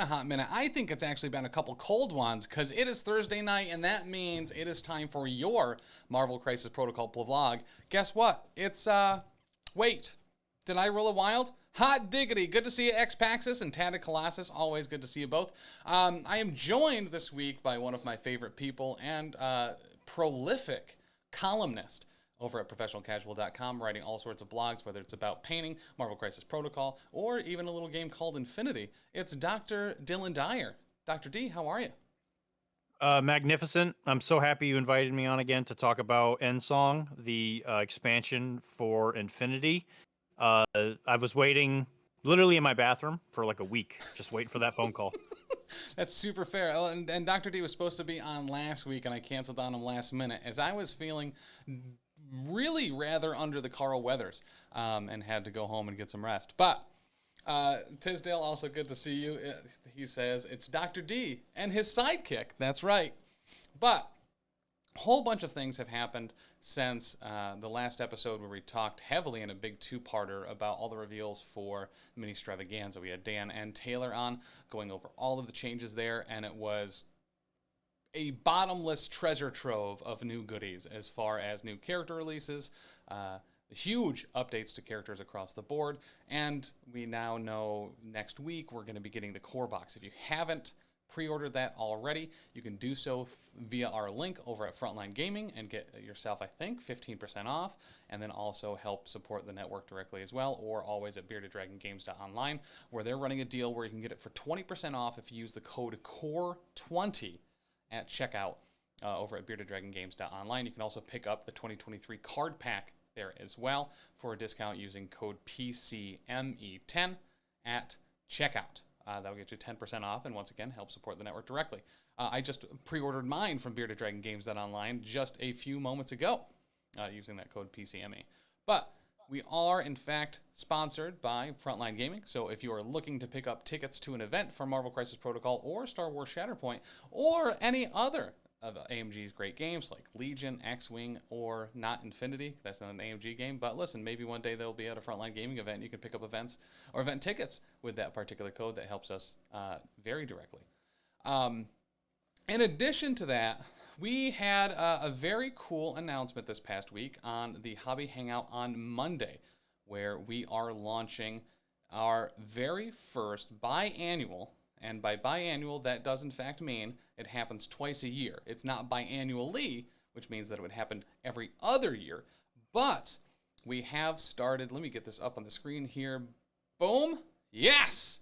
A hot minute. I think it's actually been a couple cold ones because it is Thursday night, and that means it is time for your Marvel Crisis Protocol vlog. Guess what? It's wait, did I roll a wild? Hot diggity! Good to see you, X-Paxis and Tata Colossus. Always good to see you both. I am joined this week by one of my favorite people and prolific columnist over at professionalcasual.com, writing all sorts of blogs, whether it's about painting, Marvel Crisis Protocol, or even a little game called Infinity. It's Dr. Dylan Dyer. Dr. D, how are you? Magnificent. I'm so happy you invited me on again to talk about Song, the expansion for Infinity. I was waiting literally in my bathroom for like a week, just waiting for that phone call. That's super fair. Oh, and Dr. D was supposed to be on last week, and I canceled on him last minute as I was feeling really rather under the Carl Weathers and had to go home and get some rest. But Tisdale, also good to see you. He says it's Dr. D and his sidekick. That's right. But a whole bunch of things have happened since the last episode where we talked heavily in a big two-parter about all the reveals for MiniStravaganza. We had Dan and Taylor on going over all of the changes there, and it was a bottomless treasure trove of new goodies as far as new character releases, huge updates to characters across the board, and we now know next week we're going to be getting the core box. If you haven't pre-ordered that already, you can do so via our link over at Frontline Gaming and get yourself, I think, 15% off, and then also help support the network directly as well, or always at beardeddragongames.online, where they're running a deal where you can get it for 20% off if you use the code CORE20 at checkout over at beardeddragongames.online. You can also pick up the 2023 card pack there as well for a discount using code PCME10 at checkout. That'll get you 10% off, and once again, help support the network directly. I just pre-ordered mine from beardeddragongames.online just a few moments ago using that code PCME. But we are, in fact, sponsored by Frontline Gaming, so if you are looking to pick up tickets to an event for Marvel Crisis Protocol or Star Wars Shatterpoint or any other of AMG's great games like Legion, X-Wing, or not Infinity, that's not an AMG game, but listen, maybe one day they'll be at a Frontline Gaming event and you can pick up events or event tickets with that particular code that helps us very directly. In addition to that, we had a very cool announcement this past week on the Hobby Hangout on Monday, where we are launching our very first biannual, and by biannual, that does in fact mean it happens twice a year. It's not biannually, which means that it would happen every other year, but we have started, let me get this up on the screen here, boom, yes!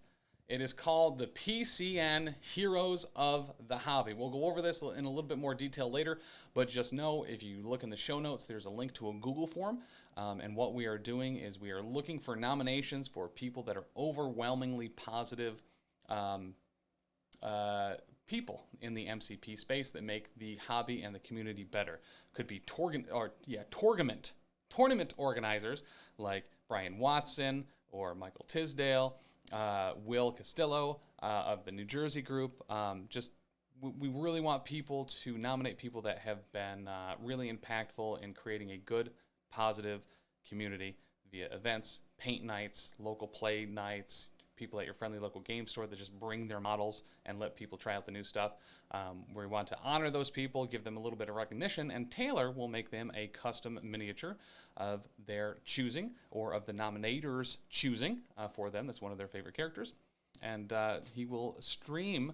It is called the PCN Heroes of the Hobby. We'll go over this in a little bit more detail later, but just know if you look in the show notes, there's a link to a Google form. And what we are doing is we are looking for nominations for people that are overwhelmingly positive people in the MCP space that make the hobby and the community better. Could be tournament organizers like Brian Watson or Michael Tisdale, Will Castillo of the New Jersey group. We really want people to nominate people that have been really impactful in creating a good, positive community via events, paint nights, local play nights, people at your friendly local game store that just bring their models and let people try out the new stuff. We want to honor those people, give them a little bit of recognition, and Taylor will make them a custom miniature of their choosing or of the nominators' choosing for them. That's one of their favorite characters. And he will stream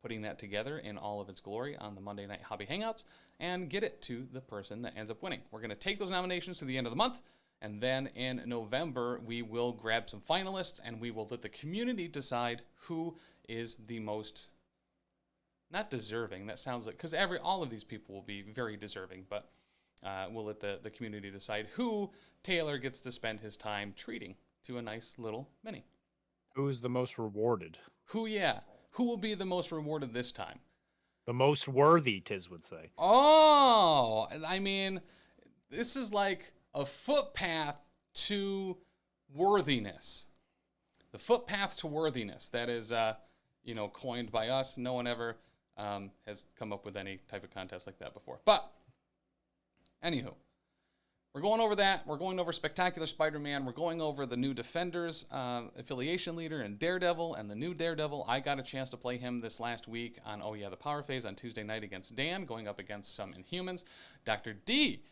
putting that together in all of its glory on the Monday Night Hobby Hangouts and get it to the person that ends up winning. We're going to take those nominations to the end of the month, and then in November, we will grab some finalists, and we will let the community decide who is the most, not deserving, that sounds like, because all of these people will be very deserving, but we'll let the community decide who Taylor gets to spend his time treating to a nice little mini. Who's the most rewarded? Who will be the most rewarded this time? The most worthy, Tiz would say. Oh, I mean, this is like a footpath to worthiness. The footpath to worthiness. That is, coined by us. No one ever has come up with any type of contest like that before. But, anywho, we're going over that. We're going over Spectacular Spider-Man. We're going over the new Defenders affiliation leader and Daredevil and the new Daredevil. I got a chance to play him this last week on the Power Phase on Tuesday night against Dan, going up against some Inhumans. Dr. D,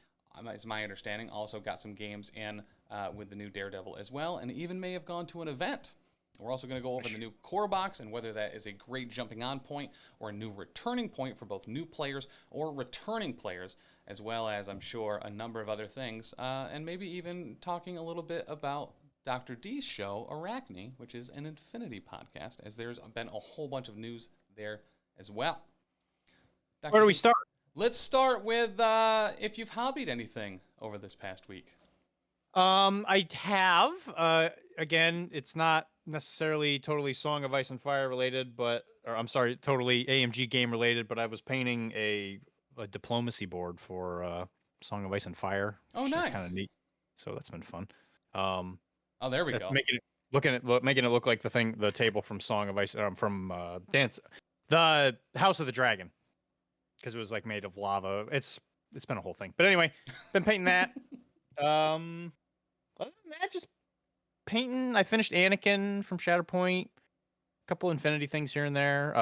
is my understanding, also got some games in with the new Daredevil as well, and even may have gone to an event. We're also going to go over the new core box and whether that is a great jumping on point or a new returning point for both new players or returning players, as well as, I'm sure, a number of other things, and maybe even talking a little bit about Dr. D's show, Arachne, which is an Infinity podcast, as there's been a whole bunch of news there as well. Dr. Where do we start? Let's start with if you've hobbied anything over this past week. I have. Again, it's not necessarily totally Song of Ice and Fire related, totally AMG game related, but I was painting a diplomacy board for Song of Ice and Fire. Oh, nice. Kind of neat. So that's been fun. There we go. Making it look like the table from Song of Ice, from Dance, the House of the Dragon, because it was like made of lava. It's been a whole thing. But anyway, been painting that. Other than that, just painting. I finished Anakin from Shatterpoint. A couple Infinity things here and there.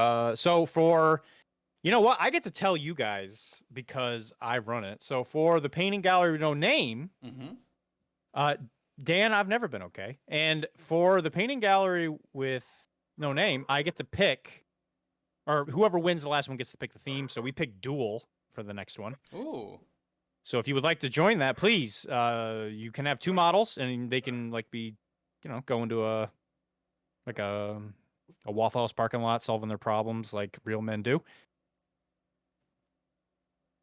You know what? I get to tell you guys because I run it. So for the painting gallery with no name, Dan, I've never been okay. And for the painting gallery with no name, I get to pick, or whoever wins the last one gets to pick the theme. So we pick Duel for the next one. Ooh. So if you would like to join that, please, you can have 2 models, and they can go into a Waffle House parking lot, solving their problems like real men do.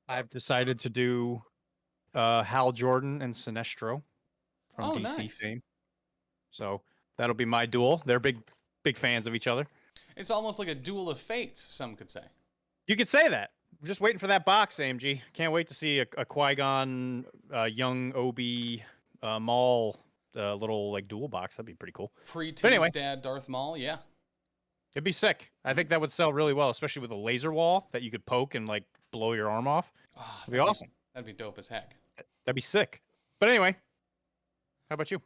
I've decided to do Hal Jordan and Sinestro from DC fame. So that'll be my duel. They're big fans of each other. It's almost like a duel of fates, some could say. You could say that. I'm just waiting for that box, AMG. Can't wait to see a Qui-Gon, young Obi, Maul, little duel box. That'd be pretty cool. Pre-Team's dad, Darth Maul, yeah. It'd be sick. I think that would sell really well, especially with a laser wall that you could poke and blow your arm off. Oh, that'd be awesome. That'd be dope as heck. That'd be sick. But anyway, how about you?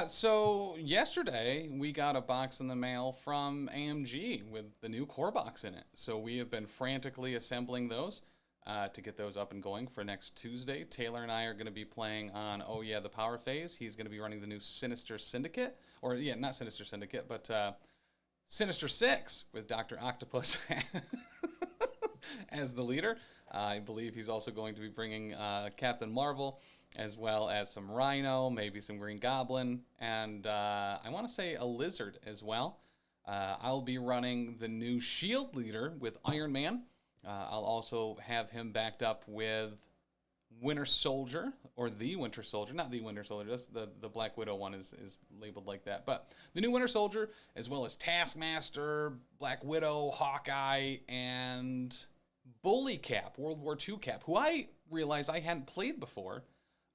So yesterday we got a box in the mail from AMG with the new core box in it. So we have been frantically assembling those to get those up and going for next Tuesday. Taylor and I are going to be playing on the Power Phase. He's going to be running the new Sinister Syndicate, not Sinister Syndicate, but Sinister Six with Dr. Octopus as the leader. I believe he's also going to be bringing Captain Marvel, as well as some Rhino, maybe some Green Goblin, and I want to say a Lizard as well. I'll be running the new Shield leader with Iron Man. I'll also have him backed up with Winter Soldier, or the Winter Soldier. Not the Winter Soldier, that's the Black Widow one is labeled like that. But the new Winter Soldier, as well as Taskmaster, Black Widow, Hawkeye, and Bully Cap, World War II Cap, who I realized I hadn't played before,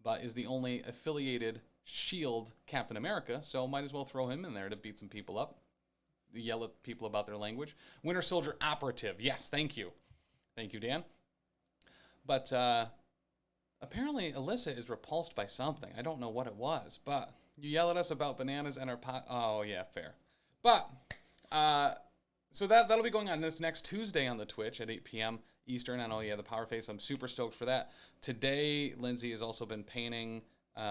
but is the only affiliated SHIELD Captain America, so might as well throw him in there to beat some people up, yell at people about their language. Winter Soldier Operative, yes, thank you. Thank you, Dan. But apparently Alyssa is repulsed by something. I don't know what it was, but you yell at us about bananas and our pot. Oh, yeah, fair. But, so that'll be going on this next Tuesday on the Twitch at 8 p.m. Eastern on the Power Face. I'm super stoked for that. Today, Lindsay has also been painting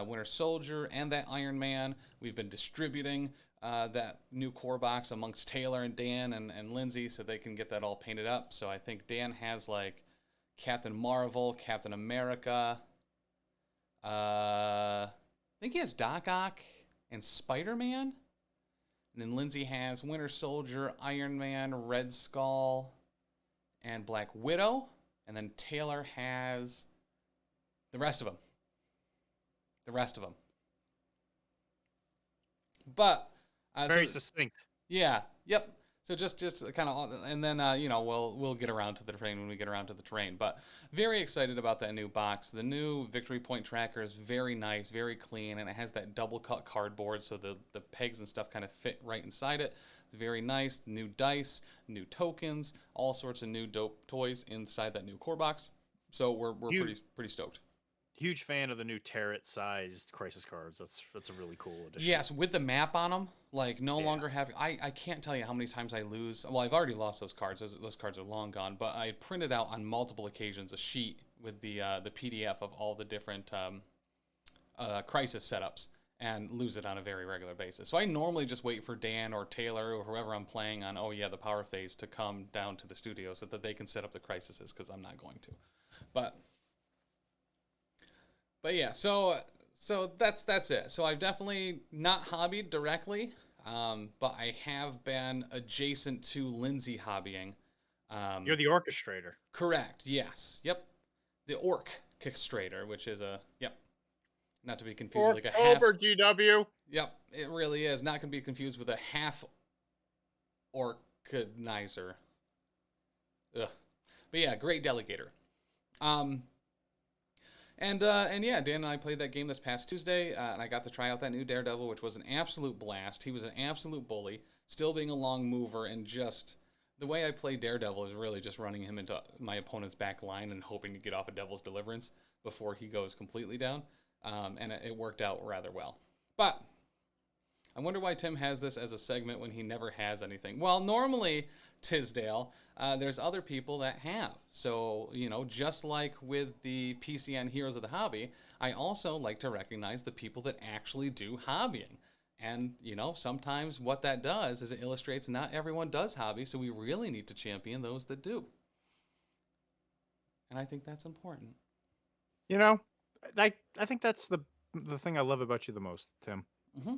Winter Soldier and that Iron Man. We've been distributing that new core box amongst Taylor and Dan and Lindsay so they can get that all painted up. So I think Dan has Captain Marvel, Captain America. I think he has Doc Ock and Spider-Man. And then Lindsay has Winter Soldier, Iron Man, Red Skull, and Black Widow. And then Taylor has the rest of them. But very succinct. Yeah. Yep. So just kind of, and then we'll get around to the terrain when we get around to the terrain. But very excited about that new box. The new Victory Point tracker is very nice, very clean, and it has that double cut cardboard, so the pegs and stuff kind of fit right inside it. It's very nice. New dice, new tokens, all sorts of new dope toys inside that new core box. So we're pretty stoked. Huge fan of the new Tarot-sized Crisis cards. That's a really cool addition. Yes, with the map on them, like no Yeah. longer having. I can't tell you how many times I lose. Well, I've already lost those cards. Those cards are long gone. But I printed out on multiple occasions a sheet with the PDF of all the different Crisis setups and lose it on a very regular basis. So I normally just wait for Dan or Taylor or whoever I'm playing on. Oh yeah, the power phase to come down to the studio so that they can set up the Crises because I'm not going to. But yeah, so that's it. So I've definitely not hobbied directly, but I have been adjacent to Lindsay hobbying. You're the orchestrator. Correct. Yes. Yep. The orchestrator, which is not to be confused with like a half. Over GW. Yep, it really is. Not going to be confused with a half organizer. Ugh. But yeah, great delegator. And yeah, Dan and I played that game this past Tuesday, and I got to try out that new Daredevil, which was an absolute blast. He was an absolute bully, still being a long mover, and just the way I play Daredevil is really just running him into my opponent's back line and hoping to get off a Devil's Deliverance before he goes completely down, and it worked out rather well. But I wonder why Tim has this as a segment when he never has anything. Well, normally, Tisdale, there's other people that have. So, just like with the PCN Heroes of the Hobby, I also like to recognize the people that actually do hobbying. And, sometimes what that does is it illustrates not everyone does hobby, so we really need to champion those that do. And I think that's important. I think that's the thing I love about you the most, Tim. Mm-hmm.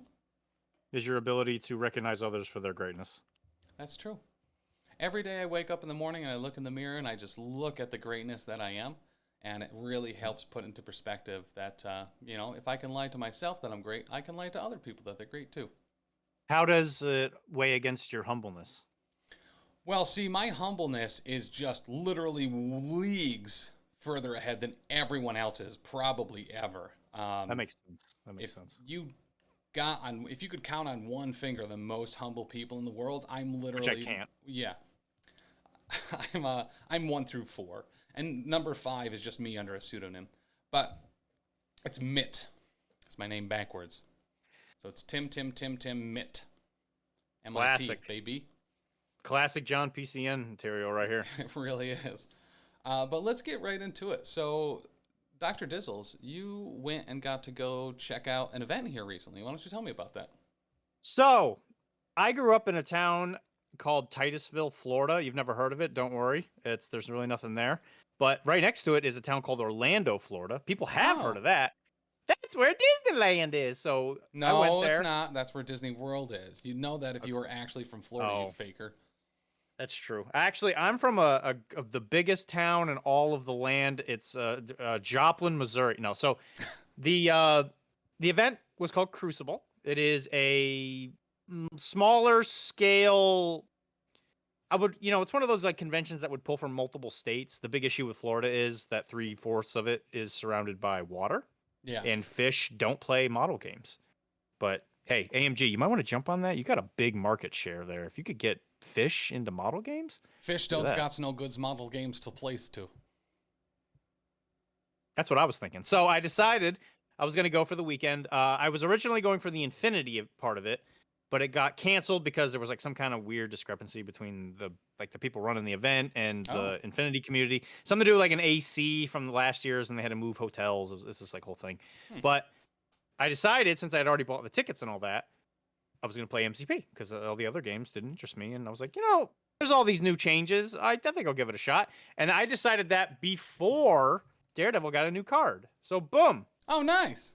Is your ability to recognize others for their greatness. That's true. Every day I wake up in the morning and I look in the mirror and I just look at the greatness that I am. And it really helps put into perspective that, if I can lie to myself that I'm great, I can lie to other people that they're great too. How does it weigh against your humbleness? Well, see, my humbleness is just literally leagues further ahead than everyone else's probably ever. That makes sense. If you could count on one finger the most humble people in the world, I'm literally. Which I can't. Yeah. I'm 1 through 4. And number 5 is just me under a pseudonym. But it's Mitt. It's my name backwards. So it's Tim Mitt. MIT, Classic. baby. Classic John PCN material right here. It really is. But let's get right into it. So, Dr. Dizzles, you went and got to go check out an event here recently. Why don't you tell me about that? So, I grew up in a town called Titusville, Florida. You've never heard of it? Don't worry. There's really nothing there. But right next to it is a town called Orlando, Florida. People have heard of that. That's where Disneyland is. So no, I went there. It's not. That's where Disney World is. You'd know that if you were actually from Florida, you faker. That's true. Actually, I'm from the biggest town in all of the land. It's Joplin, Missouri. No, so the event was called Crucible. It is a smaller scale. It's one of those like conventions that would pull from multiple states. The big issue with Florida is that 3/4 of it is surrounded by water. Yeah. And fish don't play model games. But hey, AMG, you might want to jump on that. You got a big market share there. If you could get fish into model games, fish don't got no goods model games to place to. That's what I was thinking. So I decided I was going to go for the weekend. I was originally going for the Infinity part of it, but it got canceled because there was like some kind of weird discrepancy between the people running the event and the Infinity community. Something to do with like an AC from the last year's, and they had to move hotels. It's this like whole thing. But I decided, since I had already bought the tickets and all that, I was going to play MCP because all the other games didn't interest me. And I was like, there's all these new changes. I think I'll give it a shot. And I decided that before Daredevil got a new card. So boom. Oh, nice.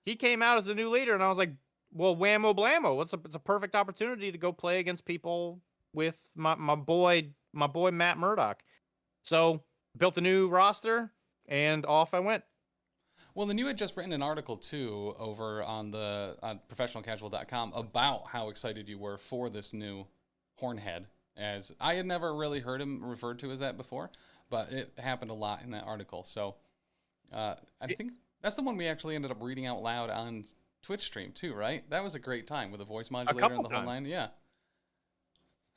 He came out as the new leader, and I was like, well, whammo blammo. It's a perfect opportunity to go play against people with my boy Matt Murdock. So built a new roster, and off I went. Well, then you had just written an article, too, over on professionalcasual.com about how excited you were for this new Hornhead, as I had never really heard him referred to as that before, but it happened a lot in that article. So I think that's the one we actually ended up reading out loud on Twitch stream, too, right? That was a great time with a voice modulator and the whole line. Yeah.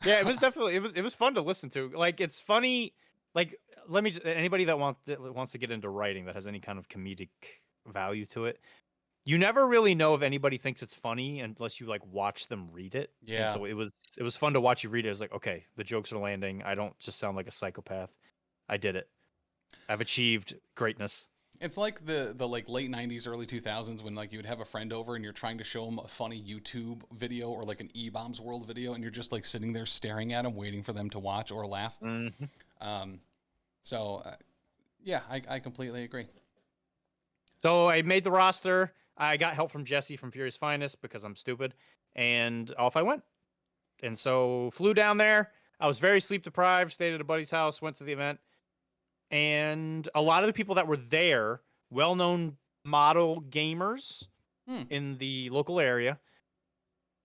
Yeah, it was definitely, it was fun to listen to. Like, it's funny like let me anybody that wants to get into writing that has any kind of comedic value to it. You never really know if anybody thinks it's funny unless you like watch them read it. And Yeah. so it was fun to watch you read it. It was like, okay, the jokes are landing. I don't just sound like a psychopath. I did it. I've achieved greatness. It's like the like late 90s, early 2000s when like you would have a friend over and you're trying to show them a funny YouTube video or like an E-Bombs World video and you're just like sitting there staring at them, waiting for them to watch or laugh. Mm-hmm. So, yeah, I completely agree. So I made the roster. I got help from Jesse from Furious Finest because I'm stupid, and off I went. And so flew down there. I was very sleep deprived. Stayed at a buddy's house. Went to the event, and a lot of the people that were there, well-known model gamers in the local area,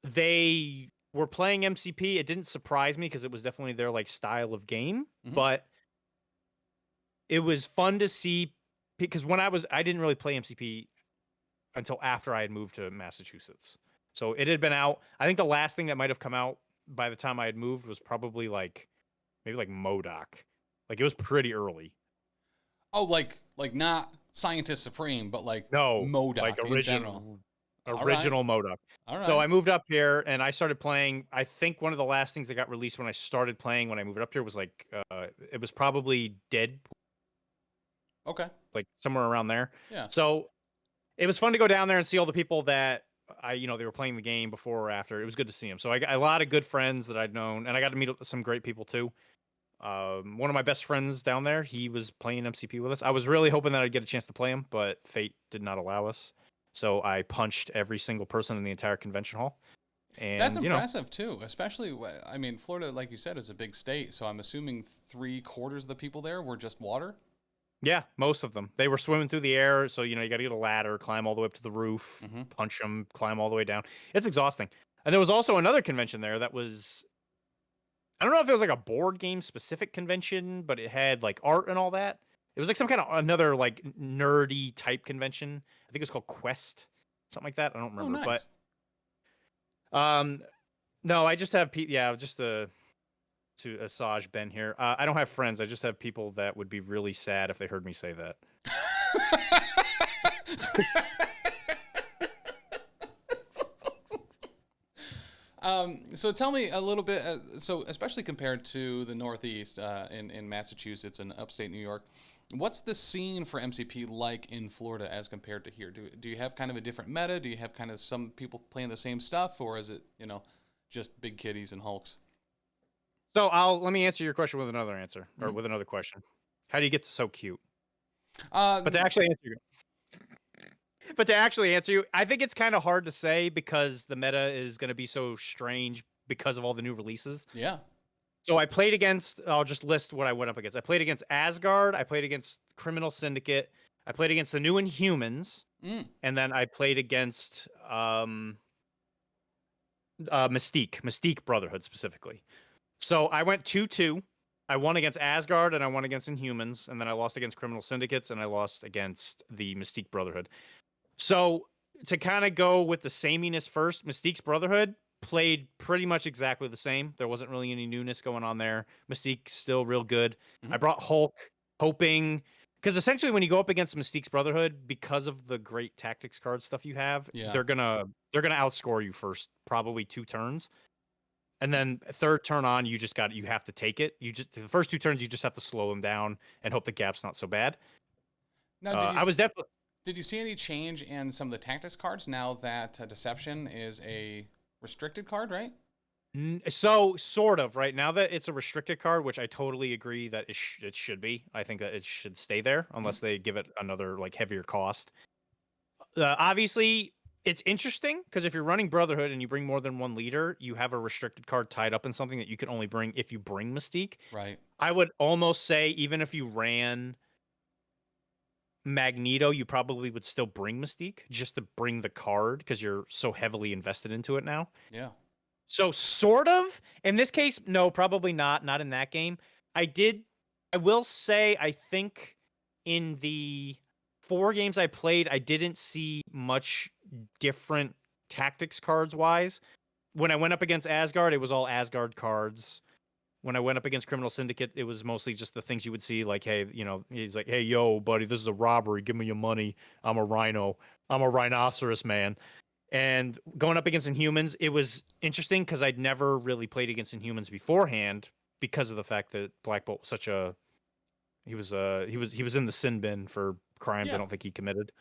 they were playing MCP. It didn't surprise me because it was definitely their like style of game, but it was fun to see because I didn't really play MCP until after I had moved to Massachusetts. So it had been out. I think the last thing that might have come out by the time I had moved was probably like maybe like MODOK. Like it was pretty early. Oh, like not Scientist Supreme, but like no MODOK like in general. Original MODOK. All right. So I moved up here and I started playing. I think one of the last things that got released when I started playing when I moved up here was like it was probably Dead. Okay. Like somewhere around there. Yeah. So it was fun to go down there and see all the people that they were playing the game before or after. It was good to see them. So I got a lot of good friends that I'd known, and I got to meet some great people too. One of my best friends down there, he was playing MCP with us. I was really hoping that I'd get a chance to play him, but fate did not allow us. So I punched every single person in the entire convention hall. And that's impressive too, especially. I mean, Florida, like you said, is a big state, so I'm assuming 3/4 of the people there were just water. Yeah, most of them. They were swimming through the air, so you got to get a ladder, climb all the way up to the roof, punch them, climb all the way down. It's exhausting. And there was also another convention there that was, I don't know if it was like a board game specific convention, but it had like art and all that. It was like some kind of another like nerdy type convention. I think it was called Quest, something like that. I don't remember, nice. but no, I just have just to Asajj Ben here. I don't have friends. I just have people that would be really sad if they heard me say that. So tell me a little bit. So especially compared to the Northeast in Massachusetts and upstate New York, what's the scene for MCP like in Florida as compared to here? Do you have kind of a different meta? Do you have kind of some people playing the same stuff, or is it just big kitties and hulks? So let me answer your question with another answer, or with another question. How do you get so cute? But to actually answer you, I think it's kind of hard to say because the meta is going to be so strange because of all the new releases. Yeah. So I played against. I'll just list what I went up against. I played against Asgard. I played against Criminal Syndicate. I played against the New Inhumans, and then I played against Mystique Brotherhood specifically. So I went 2-2. I won against Asgard and I won against Inhumans, and then I lost against Criminal Syndicates and I lost against the Mystique Brotherhood. So to kind of go with the sameness first, Mystique's Brotherhood played pretty much exactly the same. There wasn't really any newness going on there. Mystique's still real good. I brought Hulk, hoping because essentially when you go up against Mystique's Brotherhood, because of the great tactics card stuff you have, they're gonna outscore you first, probably 2 turns. And then third turn on, you have to take it. The first 2 turns, you just have to slow them down and hope the gap's not so bad. Now, Did you see any change in some of the tactics cards now that Deception is a restricted card, right? So sort of right now that it's a restricted card, which I totally agree that it should be. I think that it should stay there unless they give it another like heavier cost. Obviously, it's interesting because if you're running Brotherhood and you bring more than 1 leader, you have a restricted card tied up in something that you can only bring if you bring Mystique. Right. I would almost say even if you ran Magneto, you probably would still bring Mystique just to bring the card because you're so heavily invested into it now. Yeah. So sort of. In this case, no, probably not. Not in that game. I will say, I think in the 4 games I played, I didn't see much different tactics cards wise. When I went up against Asgard, it was all Asgard cards. when I went up against Criminal Syndicate, it was mostly just the things you would see, like, hey, he's like, hey, yo, buddy, this is a robbery. Give me your money. I'm a rhino. I'm a rhinoceros, man. And going up against Inhumans, it was interesting because I'd never really played against Inhumans beforehand because of the fact that Black Bolt was such a he was in the sin bin for crimes I Yeah, don't think he committed.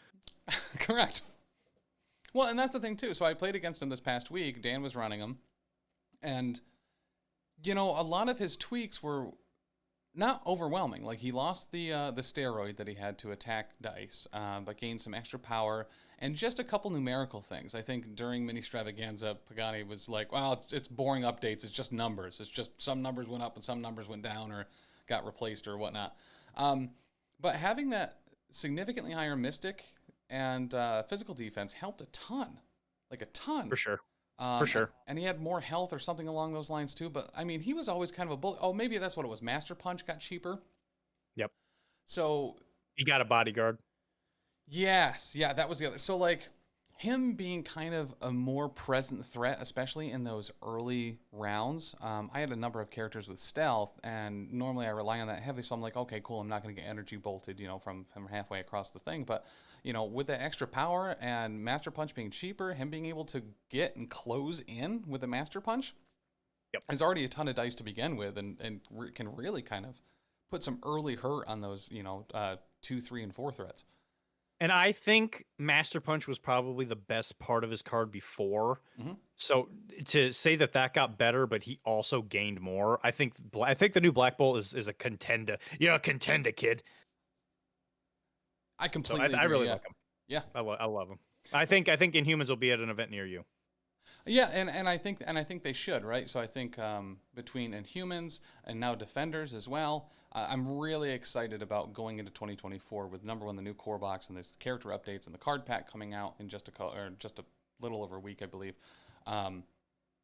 correct. Well, and that's the thing too. So I played against him this past week. Dan was running him, and a lot of his tweaks were not overwhelming. Like he lost the steroid that he had to attack dice, but gained some extra power and just a couple numerical things. I think during MiniStravaganza, Pagani was like, "Well, it's boring updates. It's just numbers. It's just some numbers went up and some numbers went down or got replaced or whatnot." But having that significantly higher Mystic and physical defense helped a ton, like a ton. For sure. For sure. And he had more health or something along those lines too. But I mean, he was always kind of a bully. Oh, maybe that's what it was. Master Punch got cheaper. Yep. So he got a bodyguard. Yes, yeah, that was the other. So like him being kind of a more present threat, especially in those early rounds. I had a number of characters with stealth, and normally I rely on that heavily. So I'm like, okay, cool. I'm not going to get energy bolted, from halfway across the thing. But with the extra power and Master Punch being cheaper, him being able to get and close in with a Master Punch, yep, there's already a ton of dice to begin with, and can really kind of put some early hurt on those 2, 3, and 4 threats. And I think Master Punch was probably the best part of his card before. Mm-hmm. So to say that got better, but he also gained more, I think the new Black Bolt is a contender. You're a contender, kid. I completely agree. I really like him. Yeah, I love him. I think Inhumans will be at an event near you. Yeah, and I think they should, right? So I think between Inhumans and now Defenders as well, I'm really excited about going into 2024 with number one, the new core box and this character updates and the card pack coming out in just a little over a week, I believe.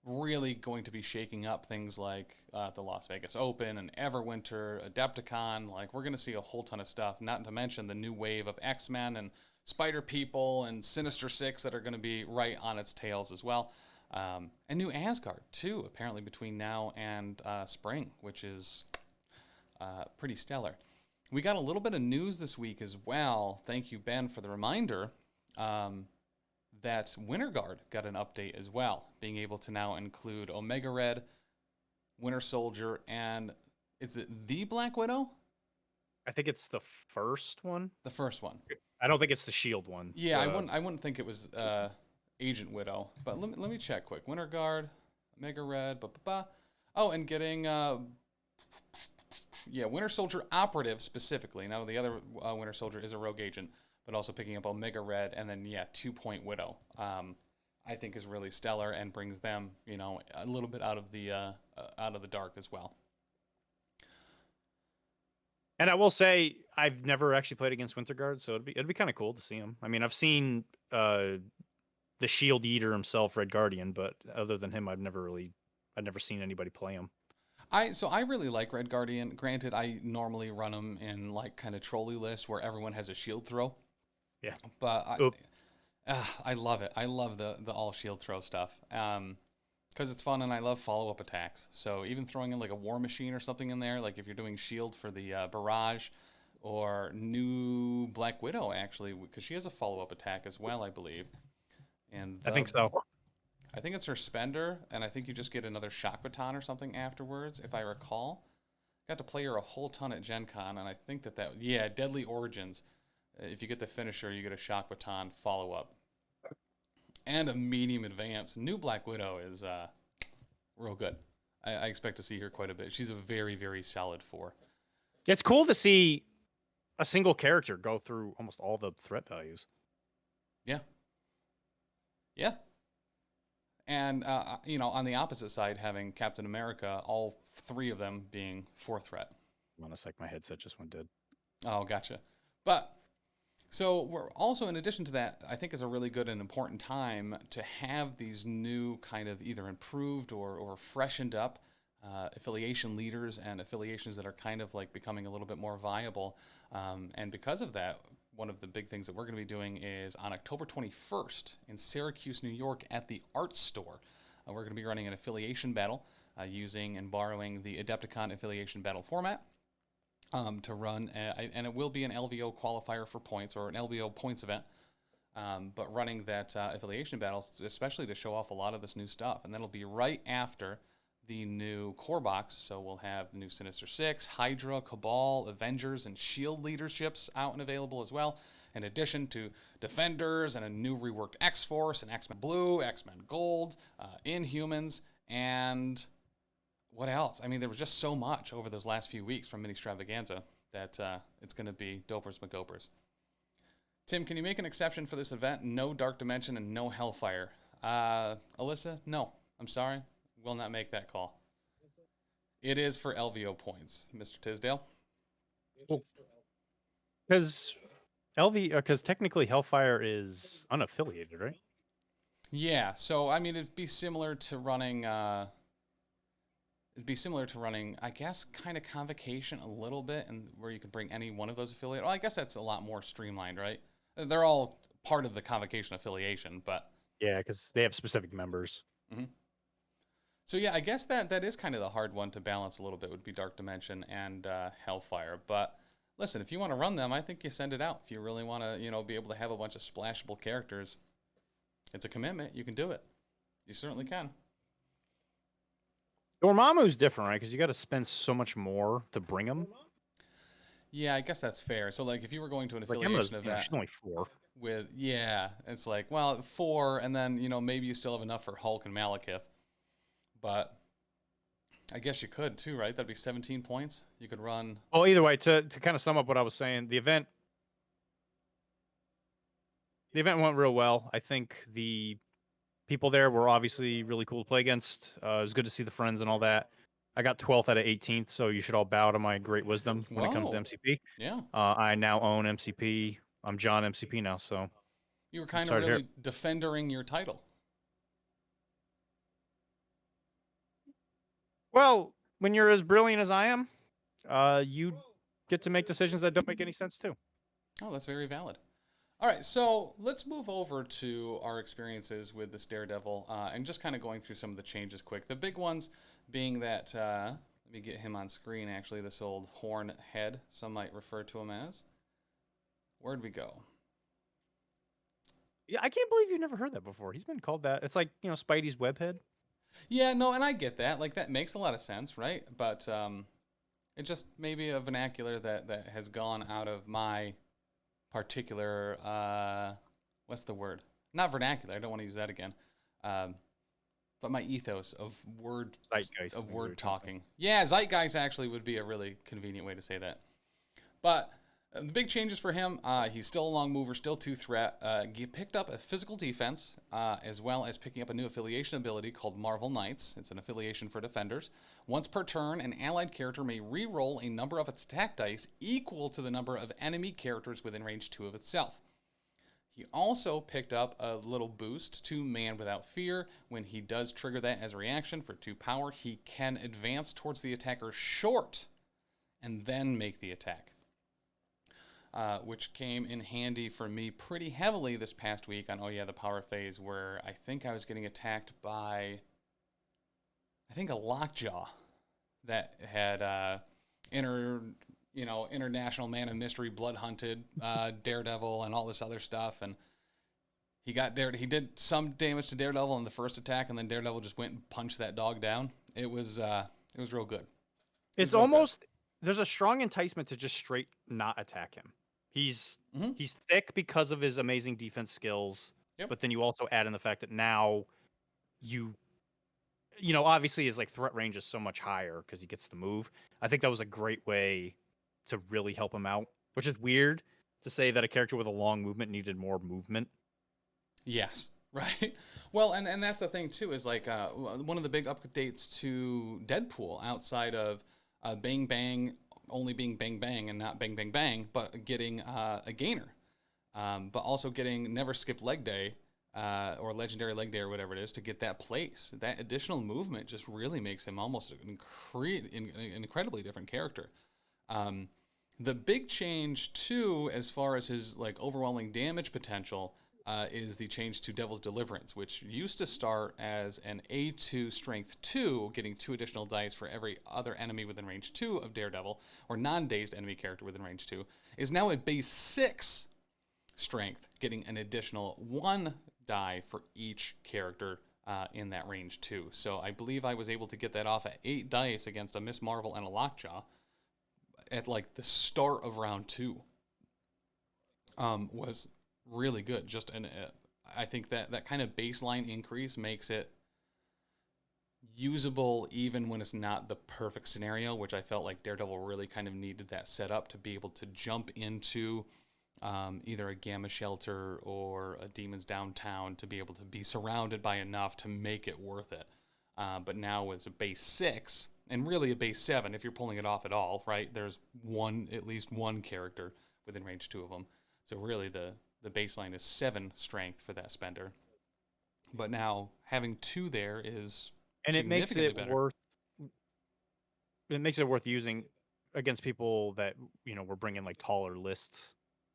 Really going to be shaking up things like the Las Vegas Open and Everwinter, Adepticon. Like we're going to see a whole ton of stuff. Not to mention the new wave of X-Men and Spider People and Sinister Six that are going to be right on its tails as well. And new Asgard too, apparently between now and spring, which is pretty stellar. We got a little bit of news this week as well. Thank you, Ben, for the reminder. That Winter Guard got an update as well, being able to now include Omega Red, Winter Soldier, and is it the Black Widow? I think it's the first one. The first one. I don't think it's the Shield one. Yeah, I wouldn't think it was Agent Widow, but let me check quick. Winter Guard, Omega Red, Oh, and getting Winter Soldier Operative specifically. Now the other Winter Soldier is a rogue agent, but also picking up Omega Red, and then 2-point Widow. I think is really stellar and brings them a little bit out of the dark as well. And I will say I've never actually played against Winter Guard, so it'd be kind of cool to see him. I mean, I've seen the Shield Eater himself, Red Guardian, but other than him, I've never seen anybody play him. I really like Red Guardian. Granted, I normally run them in like kind of trolley lists where everyone has a shield throw. Yeah, but I love it. I love the all shield throw stuff. Because it's fun and I love follow-up attacks. So even throwing in like a War Machine or something in there, like if you're doing shield for the Barrage or new Black Widow, actually, because she has a follow-up attack as well, I believe. And I think so. I think it's her Spender, and I think you just get another Shock Baton or something afterwards, if I recall. Got to play her a whole ton at Gen Con, and I think Deadly Origins. If you get the finisher, you get a Shock Baton follow-up. And a medium advance. New Black Widow is real good. I expect to see her quite a bit. She's a very, very solid 4. It's cool to see a single character go through almost all the threat values. Yeah. Yeah. And, on the opposite side, having Captain America, all 3 of them being 4 threat. Hold on a sec, my headset just went dead. Oh, gotcha. But... So we're also, in addition to that, I think it's a really good and important time to have these new kind of either improved or freshened up affiliation leaders and affiliations that are kind of like becoming a little bit more viable. And because of that, one of the big things that we're going to be doing is on October 21st in Syracuse, New York at the Art Store. We're going to be running an affiliation battle using and borrowing the Adepticon affiliation battle format to run, and it will be an LVO qualifier for points or an LVO points event. But running that affiliation battles, especially to show off a lot of this new stuff. And that'll be right after the new core box. So we'll have the new Sinister Six, Hydra, Cabal, Avengers, and Shield leaderships out and available as well. In addition to Defenders and a new reworked X-Force and X-Men Blue, X-Men Gold, Inhumans, and what else? I mean, there was just so much over those last few weeks from MiniStravaganza that it's going to be dopers McGopers. Tim, can you make an exception for this event? No Dark Dimension and no Hellfire. Alyssa, no. I'm sorry. Will not make that call. It is for LVO points, Mr. Tisdale. Because technically Hellfire is unaffiliated, right? Yeah. So I mean, it'd be similar to running. I guess, kind of Convocation a little bit, and where you could bring any one of those affiliates. Well, I guess that's a lot more streamlined, right? They're all part of the Convocation affiliation, but yeah, because they have specific members. Mm-hmm. So yeah, I guess that is kind of the hard one to balance a little bit, would be Dark Dimension and Hellfire. But listen, if you want to run them, I think you send it out. If you really want to, be able to have a bunch of splashable characters, it's a commitment. You can do it. You certainly can. Dormammu's different, right? Because you got to spend so much more to bring them. Yeah, I guess that's fair. So like, if you were going to an affiliation event, she's only 4. It's like, well, 4, and then maybe you still have enough for Hulk and Malekith. But I guess you could too, right? That'd be 17 points. You could run. Well, either way, to kind of sum up what I was saying, the event went real well. I think the people there were obviously really cool to play against. It was good to see the friends and all that. I got 12th out of 18th, so you should all bow to my great wisdom when it comes to MCP. Yeah. I now own MCP. I'm John MCP now, so. You were kind of really defending your title. Well, when you're as brilliant as I am, you get to make decisions that don't make any sense too. Oh, that's very valid. All right, so let's move over to our experiences with this Daredevil and just kind of going through some of the changes quick. The big ones being that, let me get him on screen actually, this old horn head, some might refer to him as. Where'd we go? Yeah, I can't believe you've never heard that before. He's been called that. It's like, Spidey's webhead. Yeah, no, and I get that. Like, that makes a lot of sense, right? But it just maybe a vernacular that has gone out of my particular, what's the word? Not vernacular. I don't want to use that again. But my ethos of word talking. Yeah, zeitgeist actually would be a really convenient way to say that. But the big changes for him, he's still a long mover, still 2 threat. He picked up a physical defense, as well as picking up a new affiliation ability called Marvel Knights. It's an affiliation for defenders. Once per turn, an allied character may re-roll a number of its attack dice equal to the number of enemy characters within range 2 of itself. He also picked up a little boost to Man Without Fear. When he does trigger that as a reaction for 2 power, he can advance towards the attacker short and then make the attack. Which came in handy for me pretty heavily this past week on the power phase, where I think I was getting attacked by, a Lockjaw that had international man of mystery, blood hunted, Daredevil, and all this other stuff, and he did some damage to Daredevil in the first attack, and then Daredevil just went and punched that dog down. It was real good. It's almost there's a strong enticement to just straight not attack him. He's thick because of his amazing defense skills, but then you also add in the fact that now obviously his threat range is so much higher because he gets the move. I think that was a great way to really help him out, which is weird to say that a character with a long movement needed more movement. Yes, right. Well, and that's the thing too, is one of the big updates to Deadpool outside of Bang Bang only being Bang Bang and not Bang Bang Bang, but getting a gainer, but also getting Never Skip Leg Day or Legendary Leg Day or whatever it is to get that place. That additional movement just really makes him almost an incredibly different character. The big change too, as far as his overwhelming damage potential, is the change to Devil's Deliverance, which used to start as an A2 Strength 2, getting 2 additional dice for every other enemy within range 2 of Daredevil, or non-dazed enemy character within range 2, is now a base 6 Strength, getting an additional 1 die for each character in that range 2. So I believe I was able to get that off at 8 dice against a Miss Marvel and a Lockjaw at like the start of round 2. Was really good. I think that kind of baseline increase makes it usable even when it's not the perfect scenario, which I felt like Daredevil really kind of needed that setup to be able to jump into either a Gamma Shelter or a Demon's Downtown to be able to be surrounded by enough to make it worth it. But now it's a base 6 and really a base 7 if you're pulling it off at all, right? There's at least one character within range 2 of them. So really the baseline is 7 strength for that spender. But now having 2 there is and it makes significantly it better. worth using against people that were bringing like taller lists.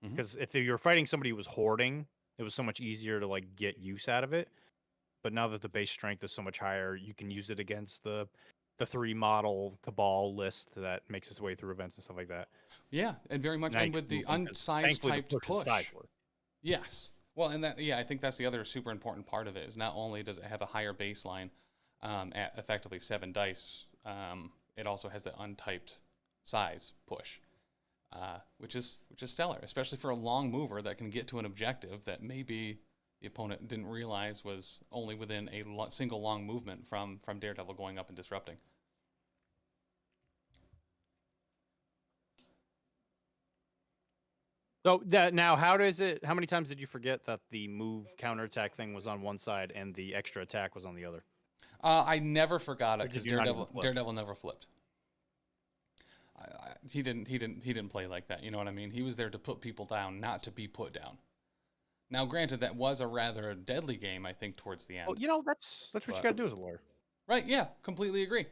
Because if you're fighting somebody who was hoarding, it was so much easier to like get use out of it. But now that the base strength is so much higher, you can use it against the 3 model Cabal list that makes its way through events and stuff like that. Yeah, and very much, Now and with the unsized typed push. Yes. Well, and I think that's the other super important part of it is not only does it have a higher baseline at effectively 7 dice, it also has the untyped size push, which is stellar, especially for a long mover that can get to an objective that maybe the opponent didn't realize was only within a single long movement from Daredevil going up and disrupting. So now, how many times did you forget that the move counterattack thing was on one side and the extra attack was on the other? I never forgot it because Did you not even flip? Daredevil never flipped. He didn't play like that. You know what I mean? He was there to put people down, not to be put down. Now, granted, that was a rather deadly game, I think, towards the end. Well, that's what you got to do as a lawyer. Right, yeah, completely agree.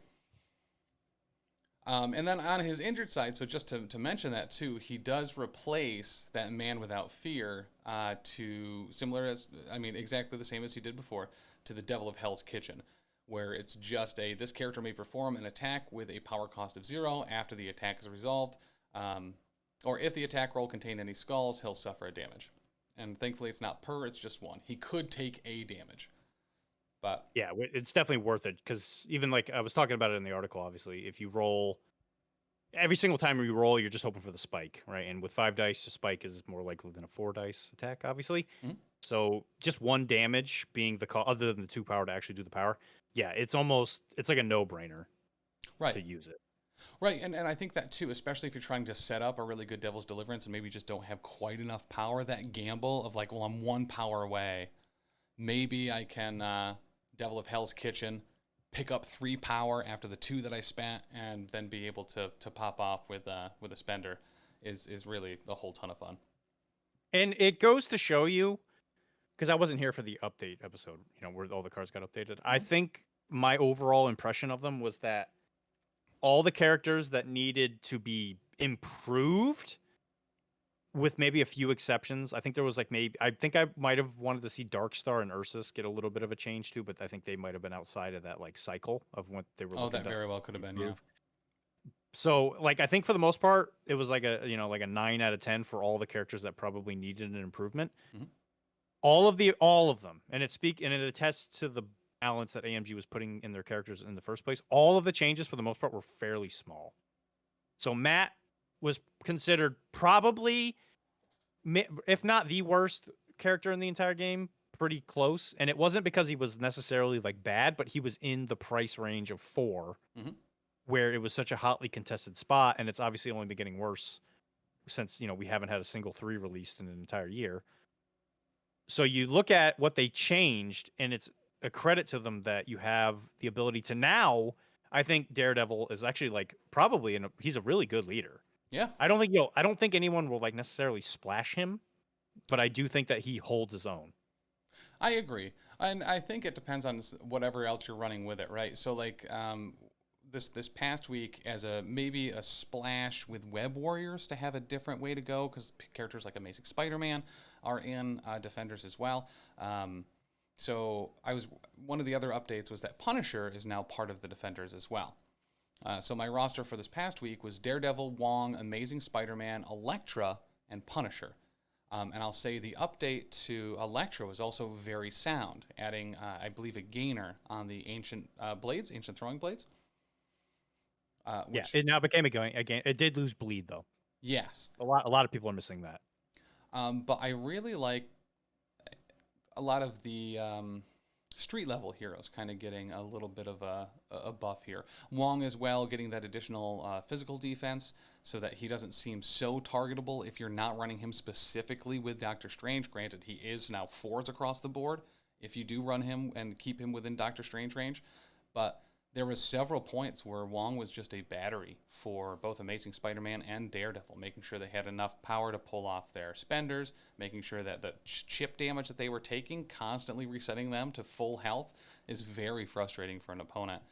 And then on his injured side, so just to mention that too, he does replace that Man Without Fear to exactly the same as he did before, to the Devil of Hell's Kitchen, where it's just this character may perform an attack with a power cost of 0 after the attack is resolved, or if the attack roll contained any skulls, he'll suffer a damage. And thankfully it's not it's just 1. He could take a damage. But yeah, it's definitely worth it because even like I was talking about it in the article, obviously, if you roll every single time you roll, you're just hoping for the spike, right? And with 5 dice, the spike is more likely than a 4 dice attack, obviously. Mm-hmm. So just 1 damage being the other than the 2 power to actually do the power. Yeah, it's like a no-brainer to use it. Right, and I think that too, especially if you're trying to set up a really good Devil's Deliverance and maybe just don't have quite enough power, that gamble of like, well, I'm 1 power away. Maybe I can Devil of Hell's Kitchen, pick up 3 power after the 2 that I spent, and then be able to pop off with a spender is really a whole ton of fun. And it goes to show you, because I wasn't here for the update episode, where all the cards got updated. Mm-hmm. I think my overall impression of them was that all the characters that needed to be improved, with maybe a few exceptions. I think there was I think I might have wanted to see Darkstar and Ursus get a little bit of a change too, but I think they might have been outside of that cycle of what they were. Oh, that very well could have been, yeah. So I think for the most part, it was like a 9 out of 10 for all the characters that probably needed an improvement. Mm-hmm. All of them, and it attests to the balance that AMG was putting in their characters in the first place. All of the changes for the most part were fairly small. So Matt was considered probably, if not the worst character in the entire game, pretty close. And it wasn't because he was necessarily bad, but he was in the price range of 4, mm-hmm. where it was such a hotly contested spot. And it's obviously only been getting worse since, we haven't had a single 3 released in an entire year. So you look at what they changed, and it's a credit to them that you have the ability to now. I think Daredevil is actually probably he's a really good leader. Yeah. I don't think anyone will necessarily splash him, but I do think that he holds his own. I agree. And I think it depends on whatever else you're running with it, right? So this past week as maybe a splash with Web Warriors to have a different way to go, because characters like Amazing Spider-Man are in Defenders as well. So one of the other updates was that Punisher is now part of the Defenders as well. So my roster for this past week was Daredevil, Wong, Amazing Spider-Man, Elektra, and Punisher. And I'll say the update to Elektra was also very sound, adding, I believe, a gainer on the ancient throwing blades. Yeah, it now became again. It did lose bleed though. Yes. A lot of people are missing that. But I really like a lot of the street level heroes kind of getting a little bit of a buff here. Wong as well, getting that additional physical defense so that he doesn't seem so targetable if you're not running him specifically with Doctor Strange. Granted, he is now 4s across the board if you do run him and keep him within Doctor Strange range. But there was several points where Wong was just a battery for both Amazing Spider-Man and Daredevil, making sure they had enough power to pull off their spenders, making sure that the chip damage that they were taking, constantly resetting them to full health, is very frustrating for an opponent,